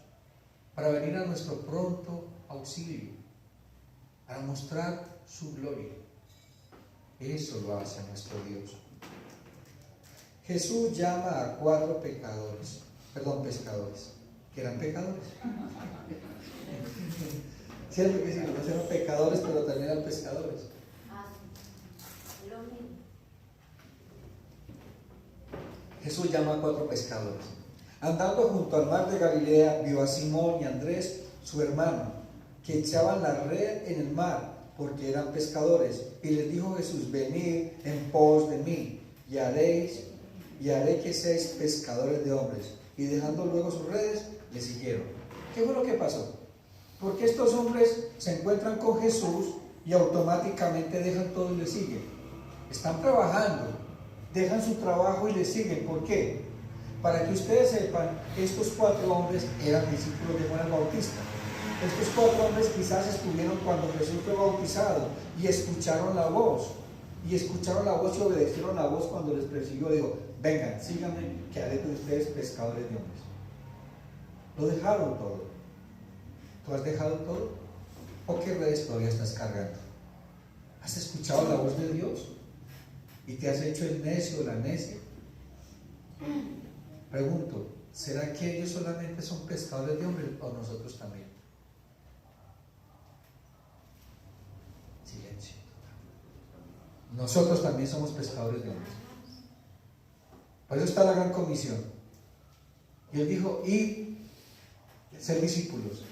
Para venir a nuestro pronto auxilio. Para mostrar su gloria. Eso lo hace nuestro Dios. Jesús llama a 4 pescadores, que eran pecadores. Cierto que sí, los eran pecadores, pero también eran pescadores. Jesús llama a 4 pescadores. Andando junto al mar de Galilea, vio a Simón y Andrés, su hermano, que echaban la red en el mar, porque eran pescadores. Y les dijo Jesús: venid en pos de mí, y haré que seáis pescadores de hombres. Y dejando luego sus redes, le siguieron. ¿Qué fue lo que pasó? Porque estos hombres se encuentran con Jesús y automáticamente dejan todo y le siguen. Están trabajando, dejan su trabajo y le siguen. ¿Por qué? Para que ustedes sepan, estos 4 hombres eran discípulos de Juan el Bautista. Estos 4 hombres quizás estuvieron cuando Jesús fue bautizado y escucharon la voz. Y escucharon la voz y obedecieron la voz cuando les persiguió. Dijo, vengan, síganme, que haré de ustedes pescadores de hombres. Lo dejaron todo. ¿Tú has dejado todo? ¿O qué redes todavía estás cargando? ¿Has escuchado la voz de Dios? ¿Y te has hecho el necio o la necia? Pregunto, ¿será que ellos solamente son pescadores de hombres o nosotros también? Silencio. Nosotros también somos pescadores de hombres. Por eso está la gran comisión. Y él dijo, id, ser discípulos.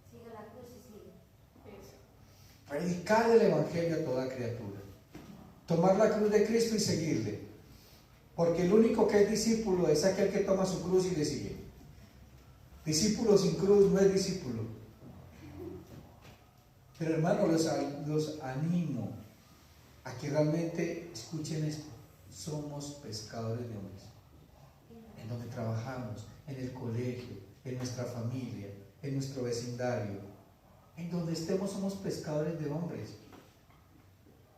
Sigue la cruz y sigue. Predicar el evangelio a toda criatura. Tomar la cruz de Cristo y seguirle. Porque el único que es discípulo es aquel que toma su cruz y le sigue. Discípulo sin cruz no es discípulo. Pero hermanos, los animo a que realmente escuchen esto. Somos pescadores de hombres. En donde trabajamos, en el colegio, en nuestra familia, en nuestro vecindario. En donde estemos somos pescadores de hombres.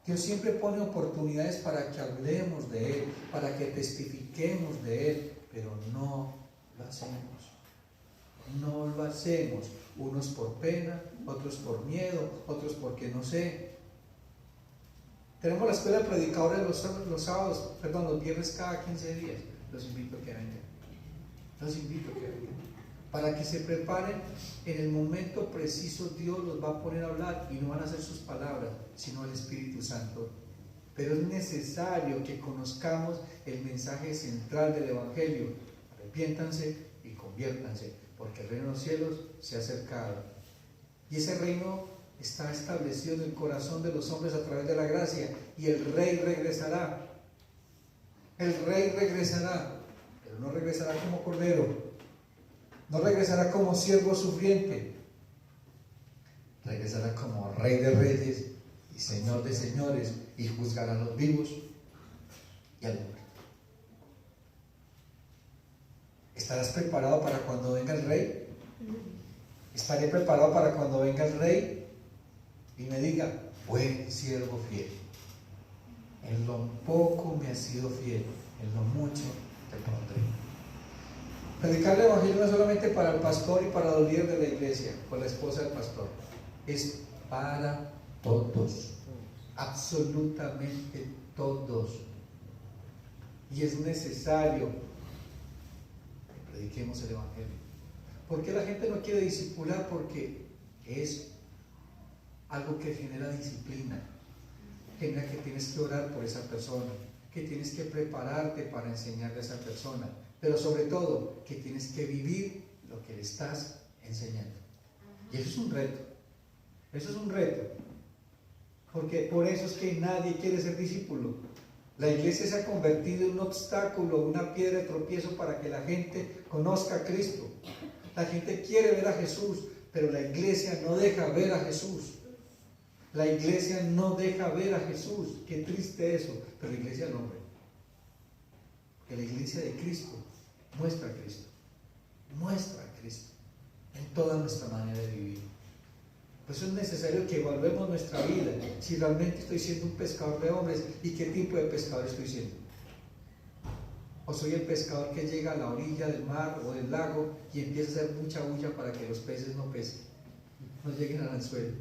Dios siempre pone oportunidades para que hablemos de Él, para que testifiquemos de Él, pero no lo hacemos. No lo hacemos. Unos por pena, otros por miedo, otros porque no sé. Tenemos la escuela de predicadores los viernes cada 15 días. Los invito a que vengan. Los invito a que vengan. Para que se preparen, en el momento preciso Dios los va a poner a hablar y no van a ser sus palabras, sino el Espíritu Santo. Pero es necesario que conozcamos el mensaje central del Evangelio. Arrepiéntanse y conviértanse, porque el reino de los cielos se ha acercado. Y ese reino está establecido en el corazón de los hombres a través de la gracia, y el Rey regresará. El Rey regresará, pero no regresará como cordero. No regresará como siervo sufriente, regresará como Rey de reyes y Señor de señores, y juzgará a los vivos y a los muertos. ¿Estarás preparado para cuando venga el Rey? ¿Estaré preparado para cuando venga el Rey y me diga, buen siervo fiel? En lo poco me has sido fiel, en lo mucho te pondré. Predicar el evangelio no es solamente para el pastor y para los líderes de la iglesia, o la esposa del pastor, es para todos, absolutamente todos. Y es necesario que prediquemos el evangelio. ¿Por qué la gente no quiere discipular? Porque es algo que genera disciplina, genera que tienes que orar por esa persona, que tienes que prepararte para enseñarle a esa persona, pero sobre todo que tienes que vivir lo que le estás enseñando. Y eso es un reto. Eso es un reto. Porque por eso es que nadie quiere ser discípulo. La iglesia se ha convertido en un obstáculo, una piedra de tropiezo para que la gente conozca a Cristo. La gente quiere ver a Jesús, pero la iglesia no deja ver a Jesús. La iglesia no deja ver a Jesús. Qué triste eso. Pero la iglesia del hombre. Que la iglesia de Cristo muestra a Cristo. Muestra a Cristo en toda nuestra manera de vivir. Por eso es necesario que evaluemos nuestra vida, si realmente estoy siendo un pescador de hombres y qué tipo de pescador estoy siendo. O soy el pescador que llega a la orilla del mar o del lago y empieza a hacer mucha bulla para que los peces no pesen, no lleguen al anzuelo.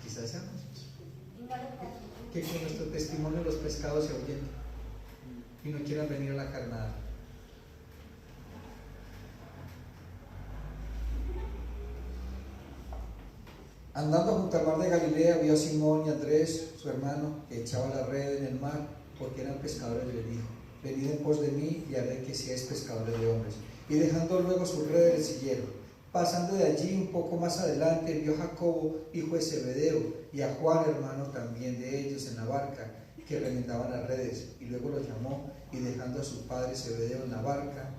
Quizás seamos eso. Que con nuestro testimonio los pescados se ahuyenten y no quieran venir a la carnada. Andando junto al mar de Galilea, vio a Simón y a Andrés, su hermano, que echaba la red en el mar, porque eran pescadores. Les dijo, venid en pos de mí y haré que seáis pescadores de hombres. Y dejando luego sus redes, le siguieron. Pasando de allí un poco más adelante, vio a Jacobo, hijo de Zebedeo, y a Juan, hermano también de ellos, en la barca, que remendaban las redes. Y luego los llamó, y dejando a su padre Zebedeo en la barca,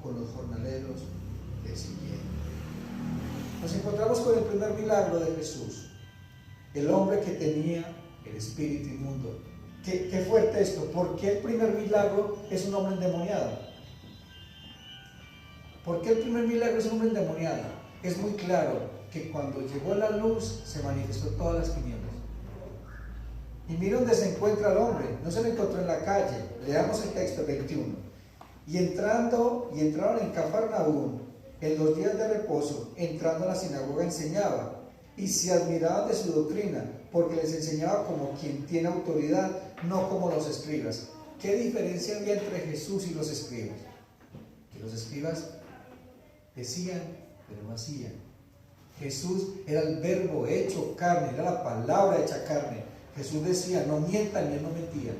con los jornaleros, le siguieron. Nos encontramos con el primer milagro de Jesús. el hombre que tenía el espíritu inmundo. Qué fuerte esto. ¿Por qué el primer milagro es un hombre endemoniado? ¿Por qué el primer milagro es un hombre endemoniado? Es muy claro que cuando llegó la luz se manifestó todas las tinieblas. Y mira dónde se encuentra el hombre. No se lo encontró en la calle. Leamos el texto 21. Y entraron en Cafarnaúm en los días de reposo, entrando a la sinagoga enseñaba, y se admiraban de su doctrina, porque les enseñaba como quien tiene autoridad, no como los escribas. ¿Qué diferencia había entre Jesús y los escribas? Que los escribas decían, pero no hacían. Jesús era el verbo hecho carne, era la palabra hecha carne. Jesús decía, no mientan, y él no mentía.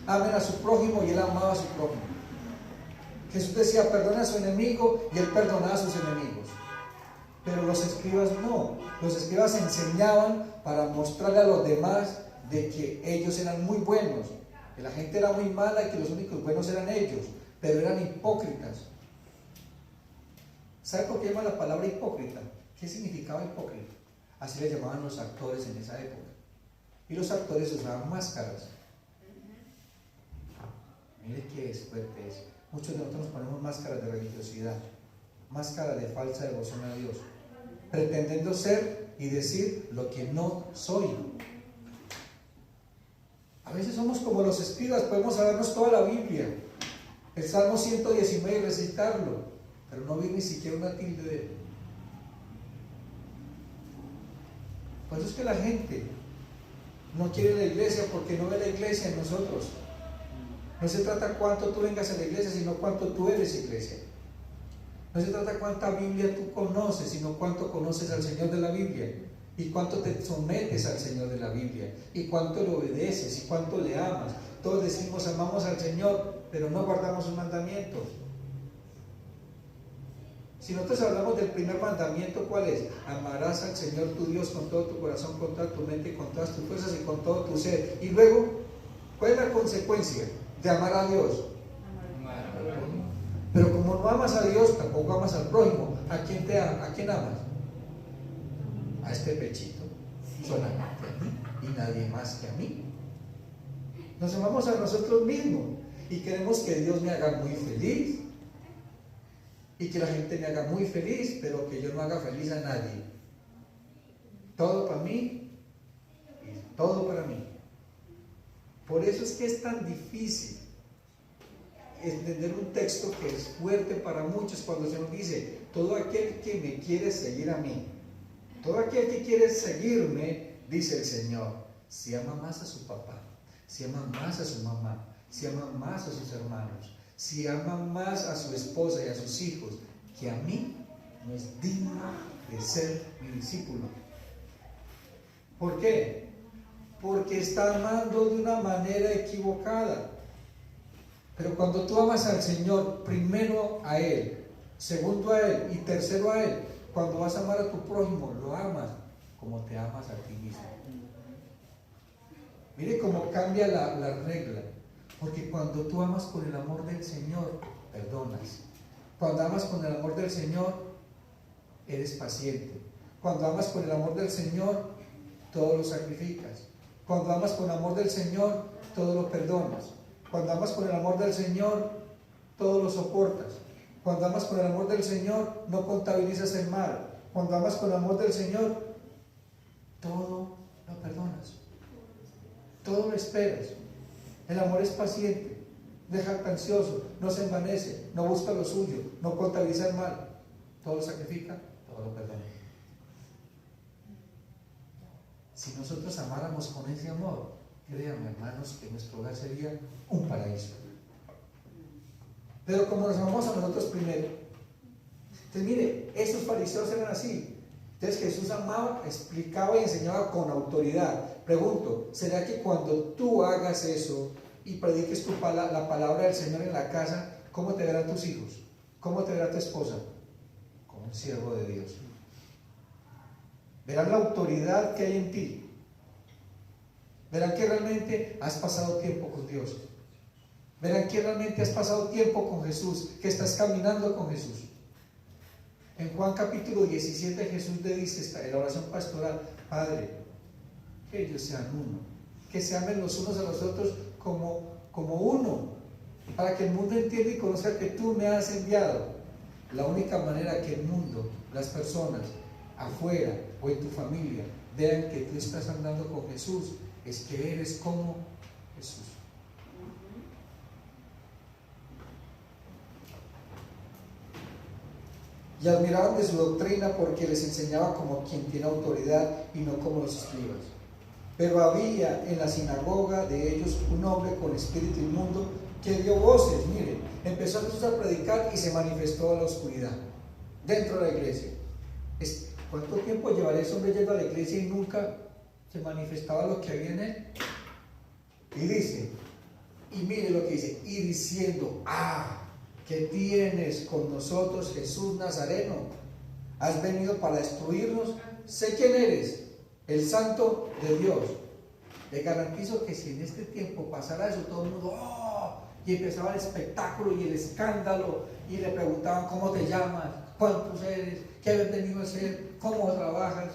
Amen a su prójimo, y él amaba a su prójimo. Jesús decía, perdona a su enemigo, y él perdonaba a sus enemigos. Pero los escribas no. Los escribas enseñaban para mostrarle a los demás de que ellos eran muy buenos, que la gente era muy mala y que los únicos buenos eran ellos, pero eran hipócritas. ¿Sabe por qué llama la palabra hipócrita? ¿Qué significaba hipócrita? Así le llamaban los actores en esa época. Y los actores usaban máscaras. Mire qué es fuerte eso. Muchos de nosotros nos ponemos máscaras de religiosidad, máscaras de falsa devoción a Dios, pretendiendo ser y decir lo que no soy. A veces somos como los escribas, podemos sabernos toda la Biblia, el Salmo 119 y recitarlo, pero no vi ni siquiera una tilde de él. Por eso es que la gente no quiere la iglesia, porque no ve la iglesia en nosotros. No se trata cuánto tú vengas a la iglesia, sino cuánto tú eres iglesia. No se trata cuánta Biblia tú conoces, sino cuánto conoces al Señor de la Biblia, y cuánto te sometes al Señor de la Biblia, y cuánto le obedeces, y cuánto le amas. Todos decimos amamos al Señor, pero no guardamos sus mandamientos. Si nosotros hablamos del primer mandamiento, ¿cuál es? Amarás al Señor tu Dios con todo tu corazón, con toda tu mente, con todas tus fuerzas y con todo tu ser. Y luego, ¿cuál es la consecuencia de amar a Dios? Pero como no amas a Dios, tampoco amas al prójimo. ¿A quién amas? A este pechito, solamente a mí y nadie más que a mí. Nos amamos a nosotros mismos y queremos que Dios me haga muy feliz y que la gente me haga muy feliz, pero que yo no haga feliz a nadie. Todo para mí y todo para mí. Por eso es que es tan difícil entender un texto que es fuerte para muchos cuando se nos dice, todo aquel que me quiere seguir a mí, todo aquel que quiere seguirme, dice el Señor, si ama más a su papá, si ama más a su mamá, si ama más a sus hermanos, si ama más a su esposa y a sus hijos que a mí, no es digno de ser mi discípulo. ¿Por qué? Porque está amando de una manera equivocada. Pero cuando tú amas al Señor, primero a Él, segundo a Él y tercero a Él, cuando vas a amar a tu prójimo, lo amas como te amas a ti mismo. Mire cómo cambia la regla. Porque cuando tú amas con el amor del Señor, perdonas. Cuando amas con el amor del Señor, eres paciente. Cuando amas con el amor del Señor, todo lo sacrificas. Cuando amas con el amor del Señor, todo lo perdonas. Cuando amas con el amor del Señor, todo lo soportas. Cuando amas con el amor del Señor, no contabilizas el mal. Cuando amas con el amor del Señor, todo lo perdonas. Todo lo esperas. El amor es paciente, no es jactancioso, no se envanece, no busca lo suyo, no contabiliza el mal. Todo lo sacrifica, todo lo perdona. Si nosotros amáramos con ese amor, créanme, hermanos, que nuestro hogar sería un paraíso. Pero como nos amamos a nosotros primero, entonces mire, esos fariseos eran así. Entonces Jesús amaba, explicaba y enseñaba con autoridad. Pregunto, ¿será que cuando tú hagas eso y prediques la palabra del Señor en la casa, cómo te verán tus hijos? ¿Cómo te verá tu esposa? Como un siervo de Dios. Verán la autoridad que hay en ti. Verán que realmente has pasado tiempo con Dios. Verán que realmente has pasado tiempo con Jesús, que estás caminando con Jesús. En Juan capítulo 17 Jesús le dice en la oración pastoral, Padre, que ellos sean uno, que se amen los unos a los otros como uno, para que el mundo entienda y conozca que tú me has enviado. La única manera que el mundo, las personas afuera o en tu familia vean que tú estás andando con Jesús es que eres como Jesús. Y admiraban de su doctrina porque les enseñaba como quien tiene autoridad y no como los escribas. Pero había en la sinagoga de ellos un hombre con espíritu inmundo que dio voces. Miren, empezó Jesús a predicar y se manifestó a la oscuridad dentro de la iglesia. ¿Cuánto tiempo llevaría ese hombre yendo a la iglesia y nunca se manifestaba lo que había en él? Y dice, y mire lo que dice, y diciendo, ¿qué tienes con nosotros, Jesús Nazareno? ¿Has venido para destruirnos? Sé quién eres, el Santo de Dios. Le garantizo que si en este tiempo pasara eso, todo el mundo, y empezaba el espectáculo y el escándalo, y le preguntaban, ¿cómo te llamas? ¿Cuántos eres? ¿Qué has venido a hacer? ¿Cómo trabajas?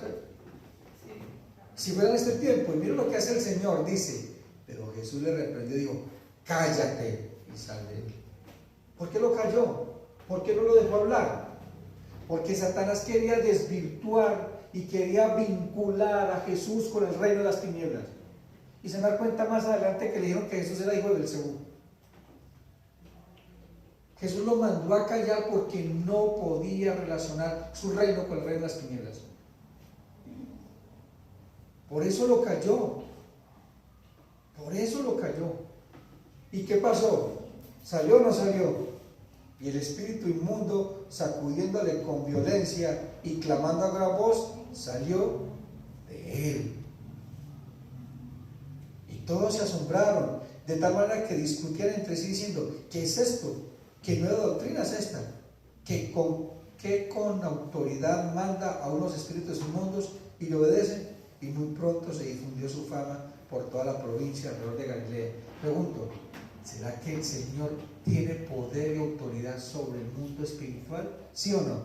Si fuera en este tiempo, y mira lo que hace el Señor, dice, pero Jesús le reprendió y dijo, cállate y sal de él. ¿Por qué lo calló? ¿Por qué no lo dejó hablar? Porque Satanás quería desvirtuar y quería vincular a Jesús con el reino de las tinieblas. Y se da cuenta más adelante que le dijeron que Jesús era hijo de Belcebú. Jesús lo mandó a callar porque no podía relacionar su reino con el reino de las tinieblas. Por eso lo cayó. Por eso lo cayó. ¿Y qué pasó? ¿Salió o no salió? Y el espíritu inmundo, sacudiéndole con violencia y clamando a gran voz, salió de él. Y todos se asombraron, de tal manera que discutían entre sí diciendo, ¿qué es esto? ¿Qué nueva doctrina es esta? ¿Que con autoridad manda a unos espíritus inmundos y le obedecen? Y muy pronto se difundió su fama por toda la provincia alrededor de Galilea. Pregunto, ¿será que el Señor tiene poder y autoridad sobre el mundo espiritual? ¿Sí o no?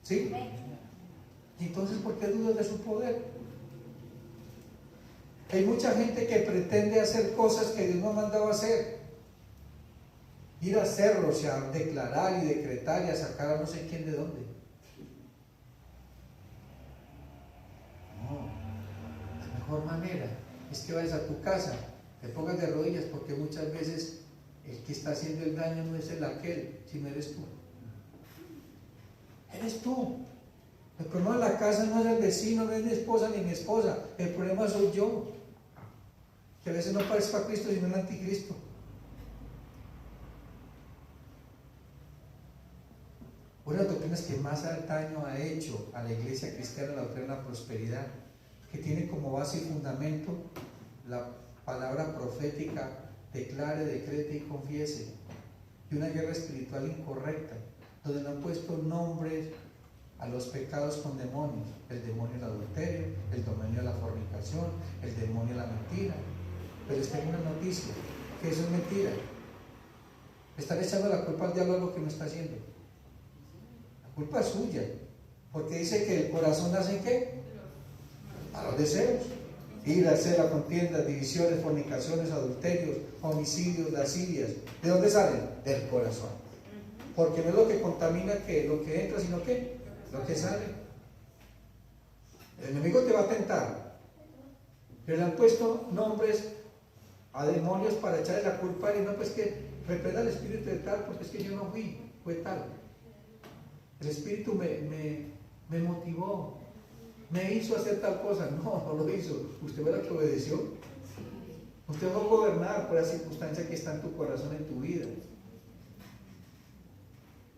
¿Sí? ¿Y entonces por qué dudas de su poder? Hay mucha gente que pretende hacer cosas que Dios no ha mandado a hacer. Ir a cerros y a declarar y decretar y a sacar a no sé quién de dónde. No, la mejor manera es que vayas a tu casa, te pongas de rodillas, porque muchas veces el que está haciendo el daño no es el aquel, sino eres tú. Eres tú. El problema de la casa no es el vecino, no es mi esposa ni mi esposa, el problema soy yo, que a veces no parezco a Cristo sino el anticristo. Una de las doctrinas que más daño ha hecho a la iglesia cristiana, la doctrina de la prosperidad, que tiene como base y fundamento la palabra profética, declare, decrete y confiese, y una guerra espiritual incorrecta, donde no han puesto nombres a los pecados con demonios, el demonio del adulterio, el demonio de la fornicación, el demonio de la mentira. Pero les tengo una noticia, que eso es mentira. Están echando la culpa al diablo a lo que no está haciendo. Culpa suya, porque dice que el corazón nace en ¿qué? A los deseos, ira, cela, contiendas, divisiones, fornicaciones, adulterios, homicidios, lascivias. ¿De dónde salen? Del corazón, porque no es lo que contamina que lo que entra, sino que lo que sale. El enemigo te va a tentar, pero le han puesto nombres a demonios para echarle la culpa y no, pues que reprenda el espíritu de tal, porque es que yo no fui, fue tal. El Espíritu me motivó, me hizo hacer tal cosa. No, no lo hizo. Usted fue la que obedeció. Usted va a gobernar por la circunstancia que está en tu corazón, en tu vida.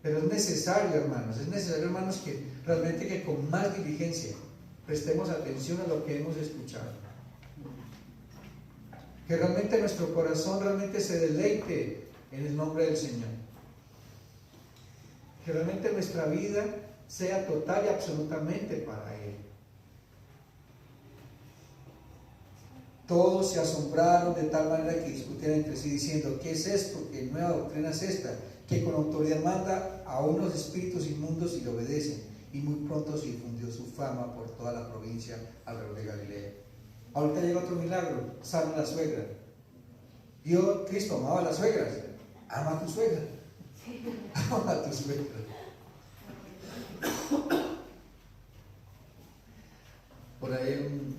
Pero es necesario, hermanos, que realmente que con más diligencia prestemos atención a lo que hemos escuchado. Que realmente nuestro corazón realmente se deleite en el nombre del Señor. Que realmente nuestra vida sea total y absolutamente para Él. Todos se asombraron de tal manera que discutían entre sí diciendo, ¿qué es esto? ¿Qué nueva doctrina es esta? Que con autoridad manda a unos espíritus inmundos y le obedecen. Y muy pronto se difundió su fama por toda la provincia alrededor de Galilea. Ahorita llega otro milagro, sana la suegra. Cristo amaba a las suegras. Ama a tu suegra. Ama a tu suegra. Por ahí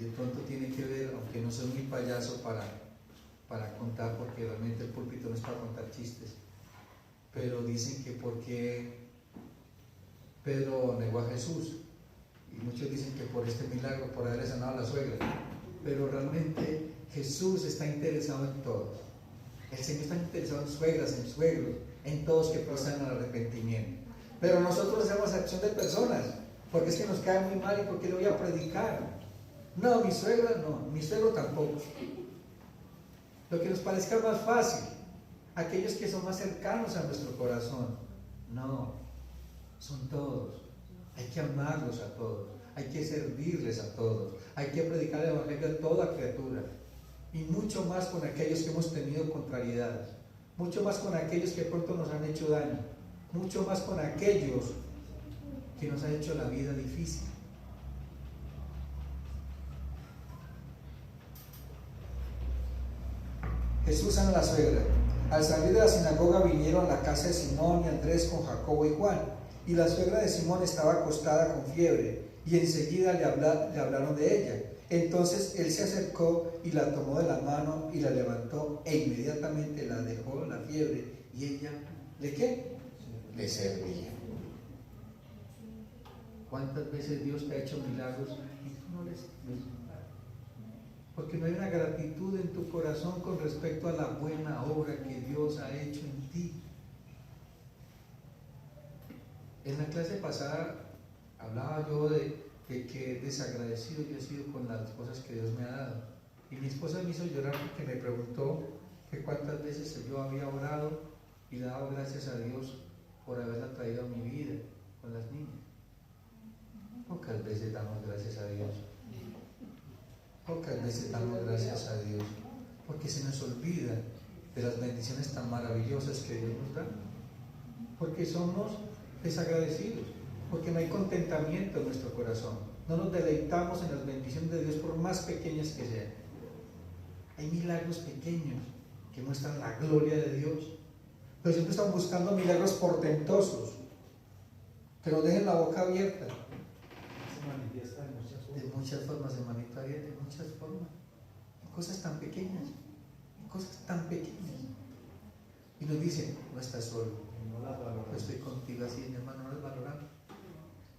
de pronto tiene que ver, aunque no soy muy payaso para contar, porque realmente el púlpito no es para contar chistes, pero dicen que porque Pedro negó a Jesús, y muchos dicen que por este milagro, por haberle sanado a la suegra, pero realmente Jesús está interesado en todos. El Señor está interesado en suegras, en suegros, en todos que procedan al arrepentimiento. Pero nosotros hacemos acepción de personas, porque es que nos cae muy mal y porque le voy a predicar. No, mi suegra no, mi suegro tampoco. Lo que nos parezca más fácil, aquellos que son más cercanos a nuestro corazón. No, son todos. Hay que amarlos a todos, hay que servirles a todos, hay que predicar el evangelio a toda criatura. Y mucho más con aquellos que hemos tenido contrariedades, mucho más con aquellos que pronto nos han hecho daño, mucho más con aquellos que nos han hecho la vida difícil. Jesús sana a la suegra. Al salir de la sinagoga vinieron a la casa de Simón y Andrés con Jacobo y Juan, y la suegra de Simón estaba acostada con fiebre, y enseguida le hablaron de ella. Entonces él se acercó y la tomó de la mano y la levantó, e inmediatamente la dejó la fiebre, y ella, ¿le qué? Le servía. ¿Cuántas veces Dios te ha hecho milagros y tú no les sirves? Porque no hay una gratitud en tu corazón con respecto a la buena obra que Dios ha hecho en ti. En la clase pasada hablaba yo de que desagradecido yo he sido con las cosas que Dios me ha dado. Y mi esposa me hizo llorar porque me preguntó que cuántas veces yo había orado y le dado gracias a Dios por haberla traído a mi vida con las niñas. Pocas veces damos gracias a Dios. Pocas veces damos gracias a Dios, porque se nos olvida de las bendiciones tan maravillosas que Dios nos da, porque somos desagradecidos, porque no hay contentamiento en nuestro corazón, no nos deleitamos en las bendiciones de Dios por más pequeñas que sean. Hay milagros pequeños que muestran la gloria de Dios, pero siempre estamos buscando milagros portentosos que nos dejen la boca abierta. De muchas formas, hermanito Ariel, de muchas formas, en cosas tan pequeñas, y nos dicen, no estás solo, yo estoy contigo, así mi hermano, no es valorable.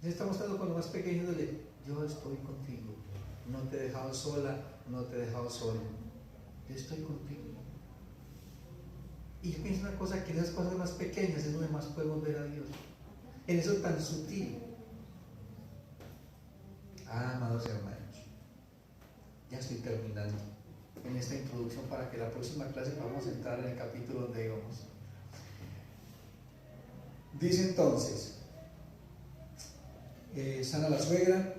Y estamos tratando con lo más pequeño de yo estoy contigo, no te he dejado sola, no te he dejado solo, yo estoy contigo. Y yo pienso una cosa, que en esas cosas más pequeñas es donde más podemos ver a Dios, en eso tan sutil. Amados hermanos, ya estoy terminando en esta introducción para que la próxima clase vamos a entrar en el capítulo donde íbamos. Dice entonces, sana la suegra,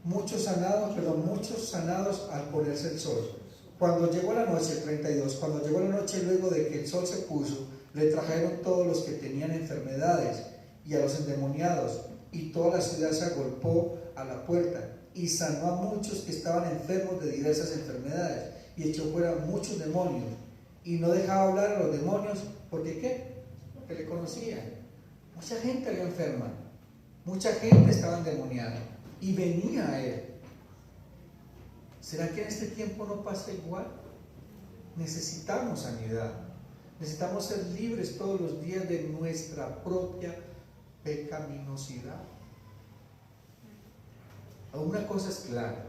muchos sanados al ponerse el sol. Cuando llegó la noche, el 32, cuando llegó la noche luego de que el sol se puso, le trajeron todos los que tenían enfermedades y a los endemoniados, y toda la ciudad se agolpó a la puerta, y sanó a muchos que estaban enfermos de diversas enfermedades, y echó fuera muchos demonios, y no dejaba hablar a los demonios, ¿porque qué? Porque le conocían. Mucha gente había enferma, mucha gente estaba endemoniada, y venía a él. ¿Será que en este tiempo no pasa igual? Necesitamos sanidad, necesitamos ser libres todos los días de nuestra propia pecaminosidad. Una cosa es clara,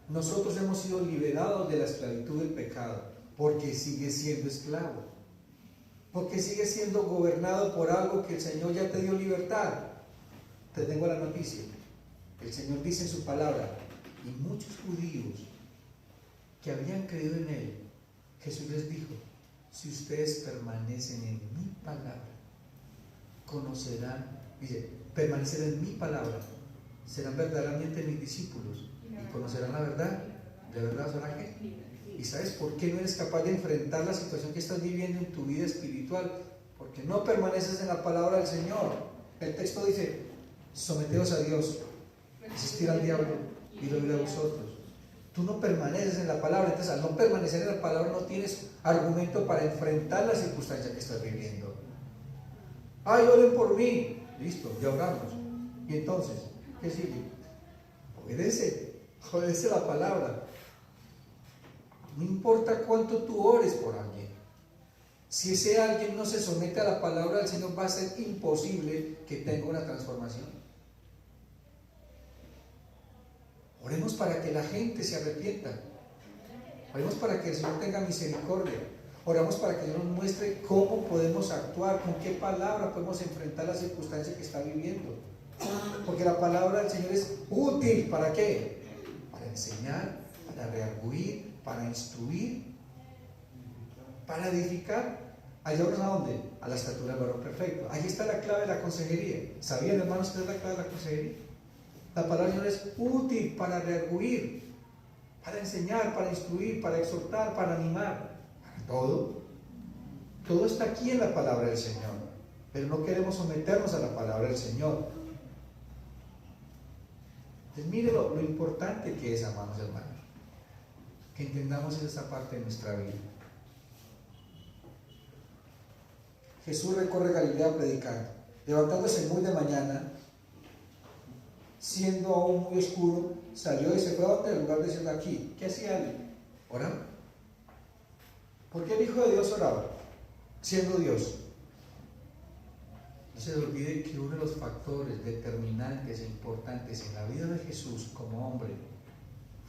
nosotros hemos sido liberados de la esclavitud del pecado, porque sigue siendo esclavo, porque sigue siendo gobernado por algo que el Señor ya te dio libertad. Te tengo la noticia, el Señor dice en su palabra, y muchos judíos que habían creído en Él, Jesús les dijo, si ustedes permanecen en mi palabra, conocerán, dice, permanecer en mi palabra, serán verdaderamente mis discípulos y conocerán la verdad. ¿De verdad será qué? ¿Y sabes por qué no eres capaz de enfrentar la situación que estás viviendo en tu vida espiritual? Porque no permaneces en la palabra del Señor. El texto dice, someteos a Dios, resistir al diablo y lo irá a vosotros. Tú no permaneces en la palabra. Entonces, al no permanecer en la palabra, no tienes argumento para enfrentar la circunstancia que estás viviendo. ¡Ay, oren por mí! Listo, ya oramos. Y entonces, ¿qué sigue? Obedece la palabra. No importa cuánto tú ores por alguien. Si ese alguien no se somete a la palabra del Señor, va a ser imposible que tenga una transformación. Oremos para que la gente se arrepienta. Oremos para que el Señor tenga misericordia. Oramos para que Dios nos muestre cómo podemos actuar, con qué palabra podemos enfrentar la circunstancia que está viviendo. Porque la palabra del Señor es útil. ¿Para qué? Para enseñar, para redarguir, para instruir, para edificar. ¿Allá a dónde? A la estatura del varón perfecto. Ahí está la clave de la consejería. ¿Sabían, hermanos, que es la clave de la consejería? La palabra del Señor es útil para redarguir, para enseñar, para instruir, para exhortar, para animar. Para todo. Todo está aquí en la palabra del Señor. Pero no queremos someternos a la palabra del Señor. Entonces, mire lo importante que es, amados hermanos, que entendamos esta parte de nuestra vida. Jesús recorre Galilea predicando, levantándose muy de mañana, siendo aún muy oscuro, salió y se fue a donde el lugar diciendo: aquí. ¿Qué hacía él? Oraba. ¿Por qué el Hijo de Dios oraba? Siendo Dios. No se olvide que uno de los factores determinantes e importantes en la vida de Jesús como hombre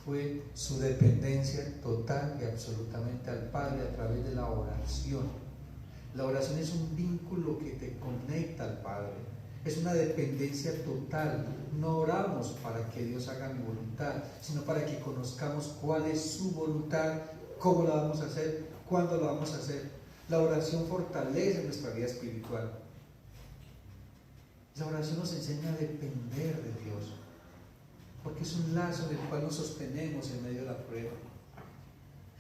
fue su dependencia total y absolutamente al Padre a través de la oración. La oración es un vínculo que te conecta al Padre, es una dependencia total. No oramos para que Dios haga mi voluntad, sino para que conozcamos cuál es su voluntad, cómo la vamos a hacer, cuándo la vamos a hacer. La oración fortalece nuestra vida espiritual. La oración nos enseña a depender de Dios, porque es un lazo en el cual nos sostenemos en medio de la prueba.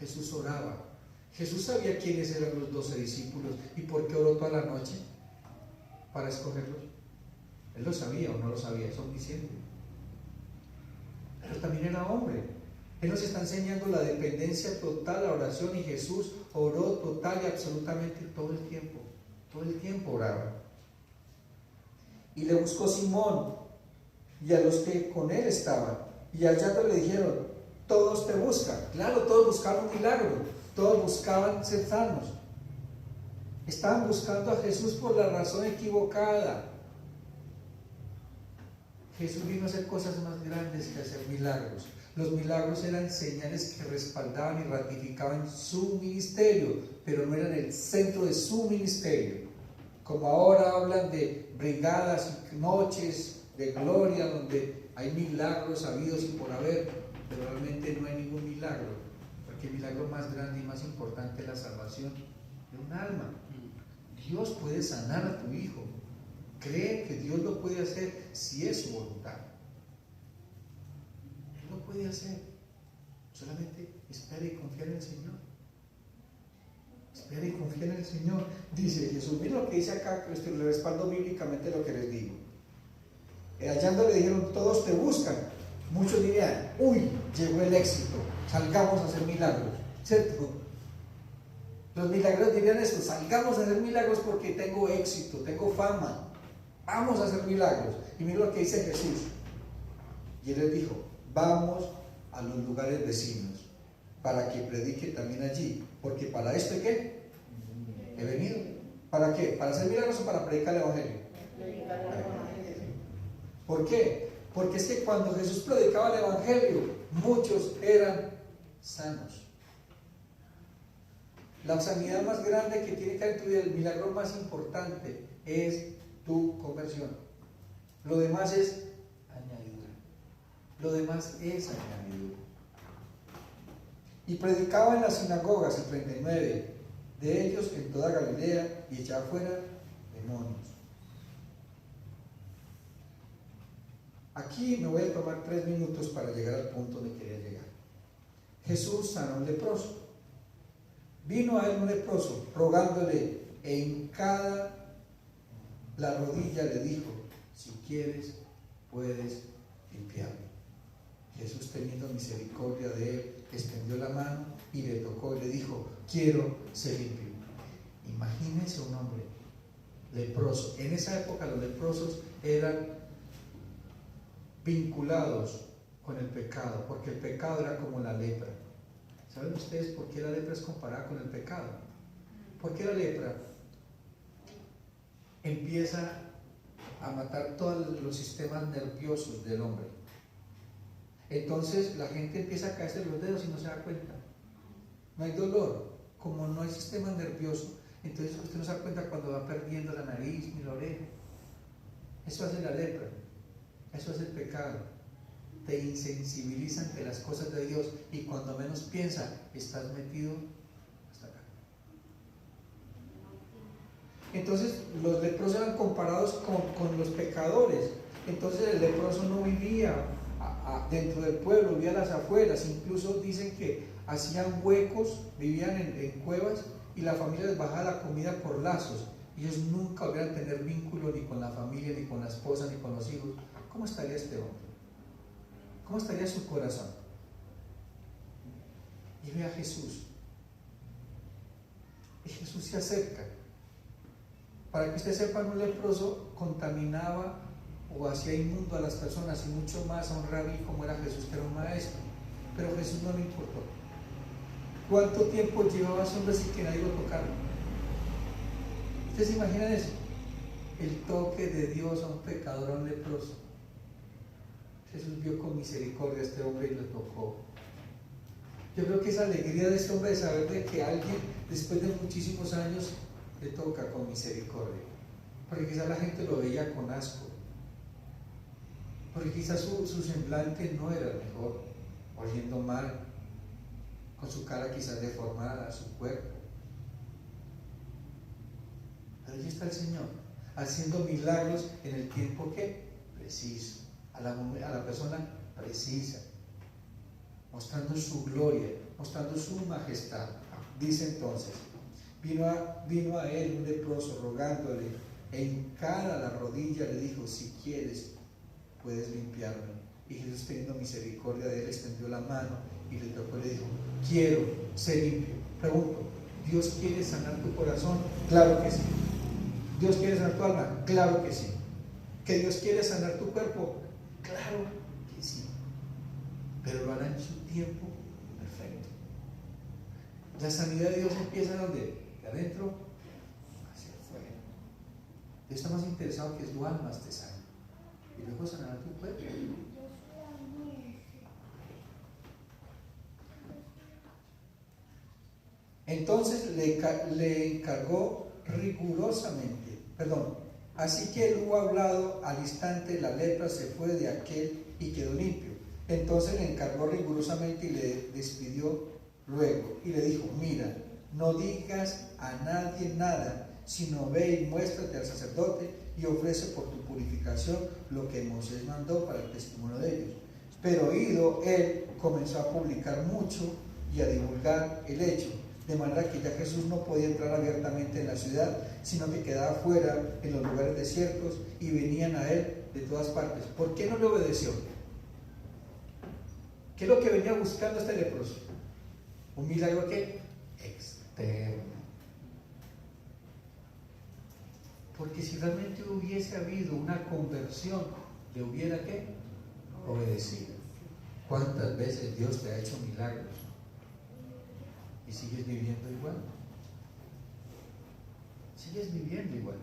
Jesús oraba. Jesús sabía quiénes eran los 12 discípulos y por qué oró toda la noche para escogerlos. Él lo sabía o no lo sabía, es omnisciente. Pero también era hombre. Él nos está enseñando la dependencia total a la oración, y Jesús oró total y absolutamente todo el tiempo. Todo el tiempo oraba. Y le buscó Simón y a los que con él estaban, y hallándole le dijeron: todos te buscan. Claro, todos buscaban un milagro. Todos buscaban ser sanos. Estaban buscando a Jesús por la razón equivocada. Jesús vino a hacer cosas más grandes que hacer milagros. Los milagros eran señales que respaldaban y ratificaban su ministerio, pero no eran el centro de su ministerio. Como ahora hablan de brigadas y noches de gloria donde hay milagros habidos y por haber, pero realmente no hay ningún milagro. Porque el milagro más grande y más importante es la salvación de un alma. Dios puede sanar a tu hijo. Cree que Dios lo puede hacer si es su voluntad. Él lo puede hacer. Solamente espera y confía en el Señor. Espera y confía en el Señor. Dice Jesús, mira lo que dice acá, que le respaldo bíblicamente lo que les digo. Hallando le dijeron: todos te buscan. Muchos dirían: uy, llegó el éxito, salgamos a hacer milagros, ¿cierto? Los milagros dirían esto: salgamos a hacer milagros porque tengo éxito, tengo fama, vamos a hacer milagros. Y mira lo que dice Jesús. Y él les dijo: vamos a los lugares vecinos para que predique también allí, porque para esto ¿qué? He venido. ¿Para qué? ¿Para hacer milagros o para predicar el evangelio? ¿Por qué? Porque es que cuando Jesús predicaba el evangelio, muchos eran sanos. La sanidad más grande que tiene que haber en tu vida, el milagro más importante, es tu conversión. Lo demás es añadidura. Lo demás es añadidura. Y predicaba en las sinagogas, el 39, de ellos en toda Galilea, y echaba fuera demonios. Aquí me voy a tomar 3 minutos para llegar al punto donde quería llegar. Jesús sanó a un leproso. Vino a él un leproso, rogándole, e hincada la rodilla le dijo: si quieres, puedes limpiarme. Jesús, teniendo misericordia de él, extendió la mano y le tocó y le dijo: quiero ser limpio. Imagínense un hombre leproso. En esa época los leprosos eran vinculados con el pecado, porque el pecado era como la lepra. ¿Saben ustedes por qué la lepra es comparada con el pecado? Porque la lepra empieza a matar todos los sistemas nerviosos del hombre. Entonces la gente empieza a caerse los dedos y no se da cuenta. No hay dolor, como no hay sistema nervioso. Entonces usted no se da cuenta cuando va perdiendo la nariz ni la oreja. Eso hace la lepra, eso hace el pecado. Te insensibiliza ante las cosas de Dios y cuando menos piensa, estás metido hasta acá. Entonces los leprosos eran comparados con los pecadores. Entonces el leproso no vivía dentro del pueblo, vivía a las afueras. Incluso dicen que hacían huecos, vivían en cuevas y la familia les bajaba la comida por lazos. Ellos nunca volvían a tener vínculo ni con la familia, ni con la esposa, ni con los hijos. ¿Cómo estaría este hombre? ¿Cómo estaría su corazón? Y ve a Jesús. Y Jesús se acerca. Para que usted sepa, un leproso contaminaba o hacía inmundo a las personas y mucho más a un rabí como era Jesús, que era un maestro. Pero a Jesús no le importó. ¿Cuánto tiempo llevaba ese hombre sin que nadie lo tocara? ¿Ustedes se imaginan eso? El toque de Dios a un pecador, a un leproso. Jesús vio con misericordia a este hombre y lo tocó. Yo creo que esa alegría de este hombre de saber de que alguien, después de muchísimos años, le toca con misericordia. Porque quizás la gente lo veía con asco. Porque quizás su semblante no era el mejor, oliendo mal, con su cara quizás deformada, su cuerpo. Pero allí está el Señor, haciendo milagros en el tiempo que preciso, a la persona precisa, mostrando su gloria, mostrando su majestad. Dice entonces: vino a él un leproso rogándole, en cara a la rodilla le dijo: si quieres, puedes limpiarme. Y Jesús, teniendo misericordia de él, extendió la mano y le tocó y le dijo: quiero ser limpio. Pregunto, ¿Dios quiere sanar tu corazón? Claro que sí. ¿Dios quiere sanar tu alma? Claro que sí. ¿Que Dios quiere sanar tu cuerpo? Claro que sí. Pero lo hará en su tiempo perfecto. La sanidad de Dios empieza ¿dónde? De adentro hacia afuera. Dios está más interesado que tu alma esté sana y luego sanará tu cuerpo. Entonces le encargó rigurosamente, así que él hubo hablado, al instante la lepra se fue de aquel y quedó limpio. Entonces le encargó rigurosamente y le despidió luego y le dijo: mira, no digas a nadie nada, sino ve y muéstrate al sacerdote y ofrece por tu purificación lo que Moisés mandó para el testimonio de ellos. Pero oído él, comenzó a publicar mucho y a divulgar el hecho, de manera que ya Jesús no podía entrar abiertamente en la ciudad, sino que quedaba fuera en los lugares desiertos y venían a él de todas partes. ¿Por qué no le obedeció? ¿Qué es lo que venía buscando este leproso? Un milagro que externo. Porque si realmente hubiese habido una conversión, le hubiera ¿qué? Obedecido. ¿Cuántas veces Dios te ha hecho milagros y sigues viviendo igual? Sigues viviendo igual.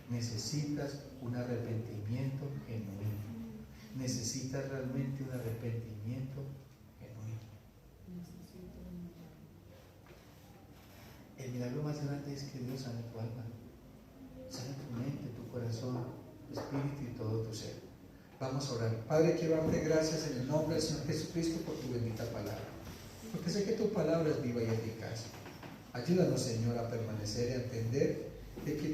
Necesitas un arrepentimiento genuino. Necesitas realmente un arrepentimiento genuino. El milagro más grande es que Dios sane tu alma, sane tu mente, tu corazón, tu espíritu y todo tu ser. Vamos a orar. Padre, quiero darte gracias en el nombre del Señor Jesucristo por tu bendita palabra, porque sé que tu palabra es viva y eficaz. Ayúdanos, Señor, a permanecer y a entender de que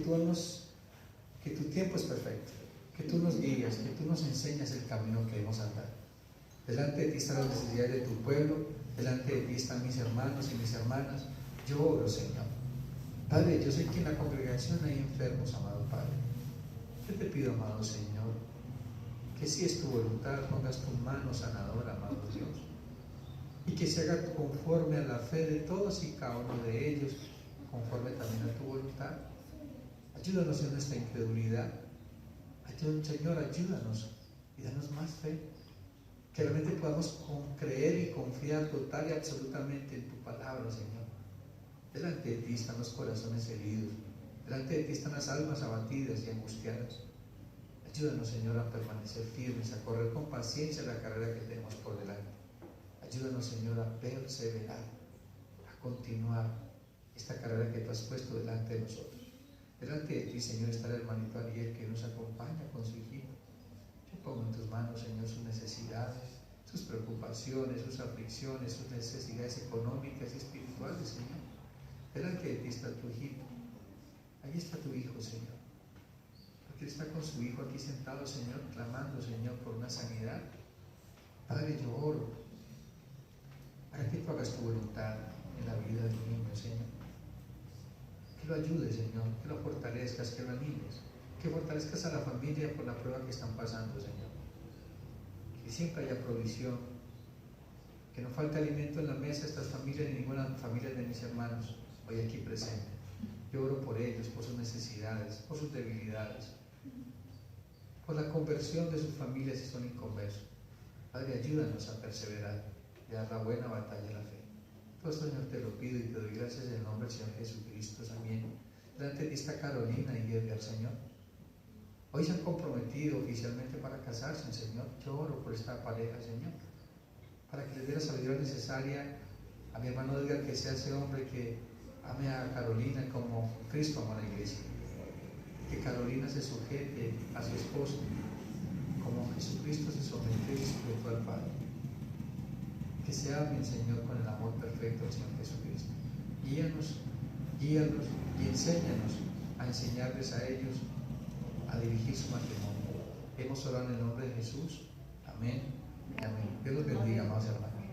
tu tiempo es perfecto, que tú nos guías, que tú nos enseñas el camino que debemos andar. Delante de ti están las necesidades de tu pueblo, delante de ti están mis hermanos y mis hermanas. Yo oro, Señor. Padre, yo sé que en la congregación hay enfermos, amado Padre. Yo te pido, amado Señor, que si es tu voluntad, pongas tu mano sanadora, amado Dios, y que se haga conforme a la fe de todos y cada uno de ellos, conforme también a tu voluntad. Ayúdanos en nuestra incredulidad. Señor, ayúdanos y danos más fe, que realmente podamos creer y confiar total y absolutamente en tu palabra, Señor. Delante de ti están los corazones heridos, delante de ti están las almas abatidas y angustiadas. Ayúdanos, Señor, a permanecer firmes, a correr con paciencia la carrera que tenemos por delante. Ayúdanos, Señor, a perseverar, a continuar esta carrera que tú has puesto delante de nosotros. Delante de ti, Señor, está el hermanito Ariel que nos acompaña con su hijito. Yo pongo en tus manos, Señor, sus necesidades, sus preocupaciones, sus aflicciones, sus necesidades económicas y espirituales, Señor. Delante de ti está tu hijito. Allí está tu hijo, Señor. Porque él está con su hijo aquí sentado, Señor, clamando, Señor, por una sanidad. Padre, yo oro para que tú hagas tu voluntad en la vida del niño, Señor. Que lo ayudes, Señor, que lo fortalezcas, que lo animes, que fortalezcas a la familia por la prueba que están pasando, Señor. Que siempre haya provisión, que no falte alimento en la mesa de estas familias ni ninguna familia de mis hermanos hoy aquí presente. Yo oro por ellos, por sus necesidades, por sus debilidades, por la conversión de sus familias si son inconversos. Padre, ayúdanos a perseverar y a dar la buena batalla de la fe. Todo esto, Señor, te lo pido y te doy gracias en el nombre del Señor Jesucristo. Amén. Delante de ti está Carolina y Edgar, Señor. Hoy se han comprometido oficialmente para casarse, Señor. Yo oro por esta pareja, Señor, para que les dé la sabiduría necesaria a mi hermano Edgar, que sea ese hombre que ame a Carolina como Cristo amó a la iglesia. Que Carolina se sujete a su esposo como Jesucristo se sometió y sujetó al Padre. Que se amen, Señor, con el amor perfecto del Señor Jesucristo. Guíanos y enséñanos a enseñarles a ellos a dirigir su matrimonio. Hemos orado en el nombre de Jesús. Amén y amén. Dios los bendiga, amados hermanos.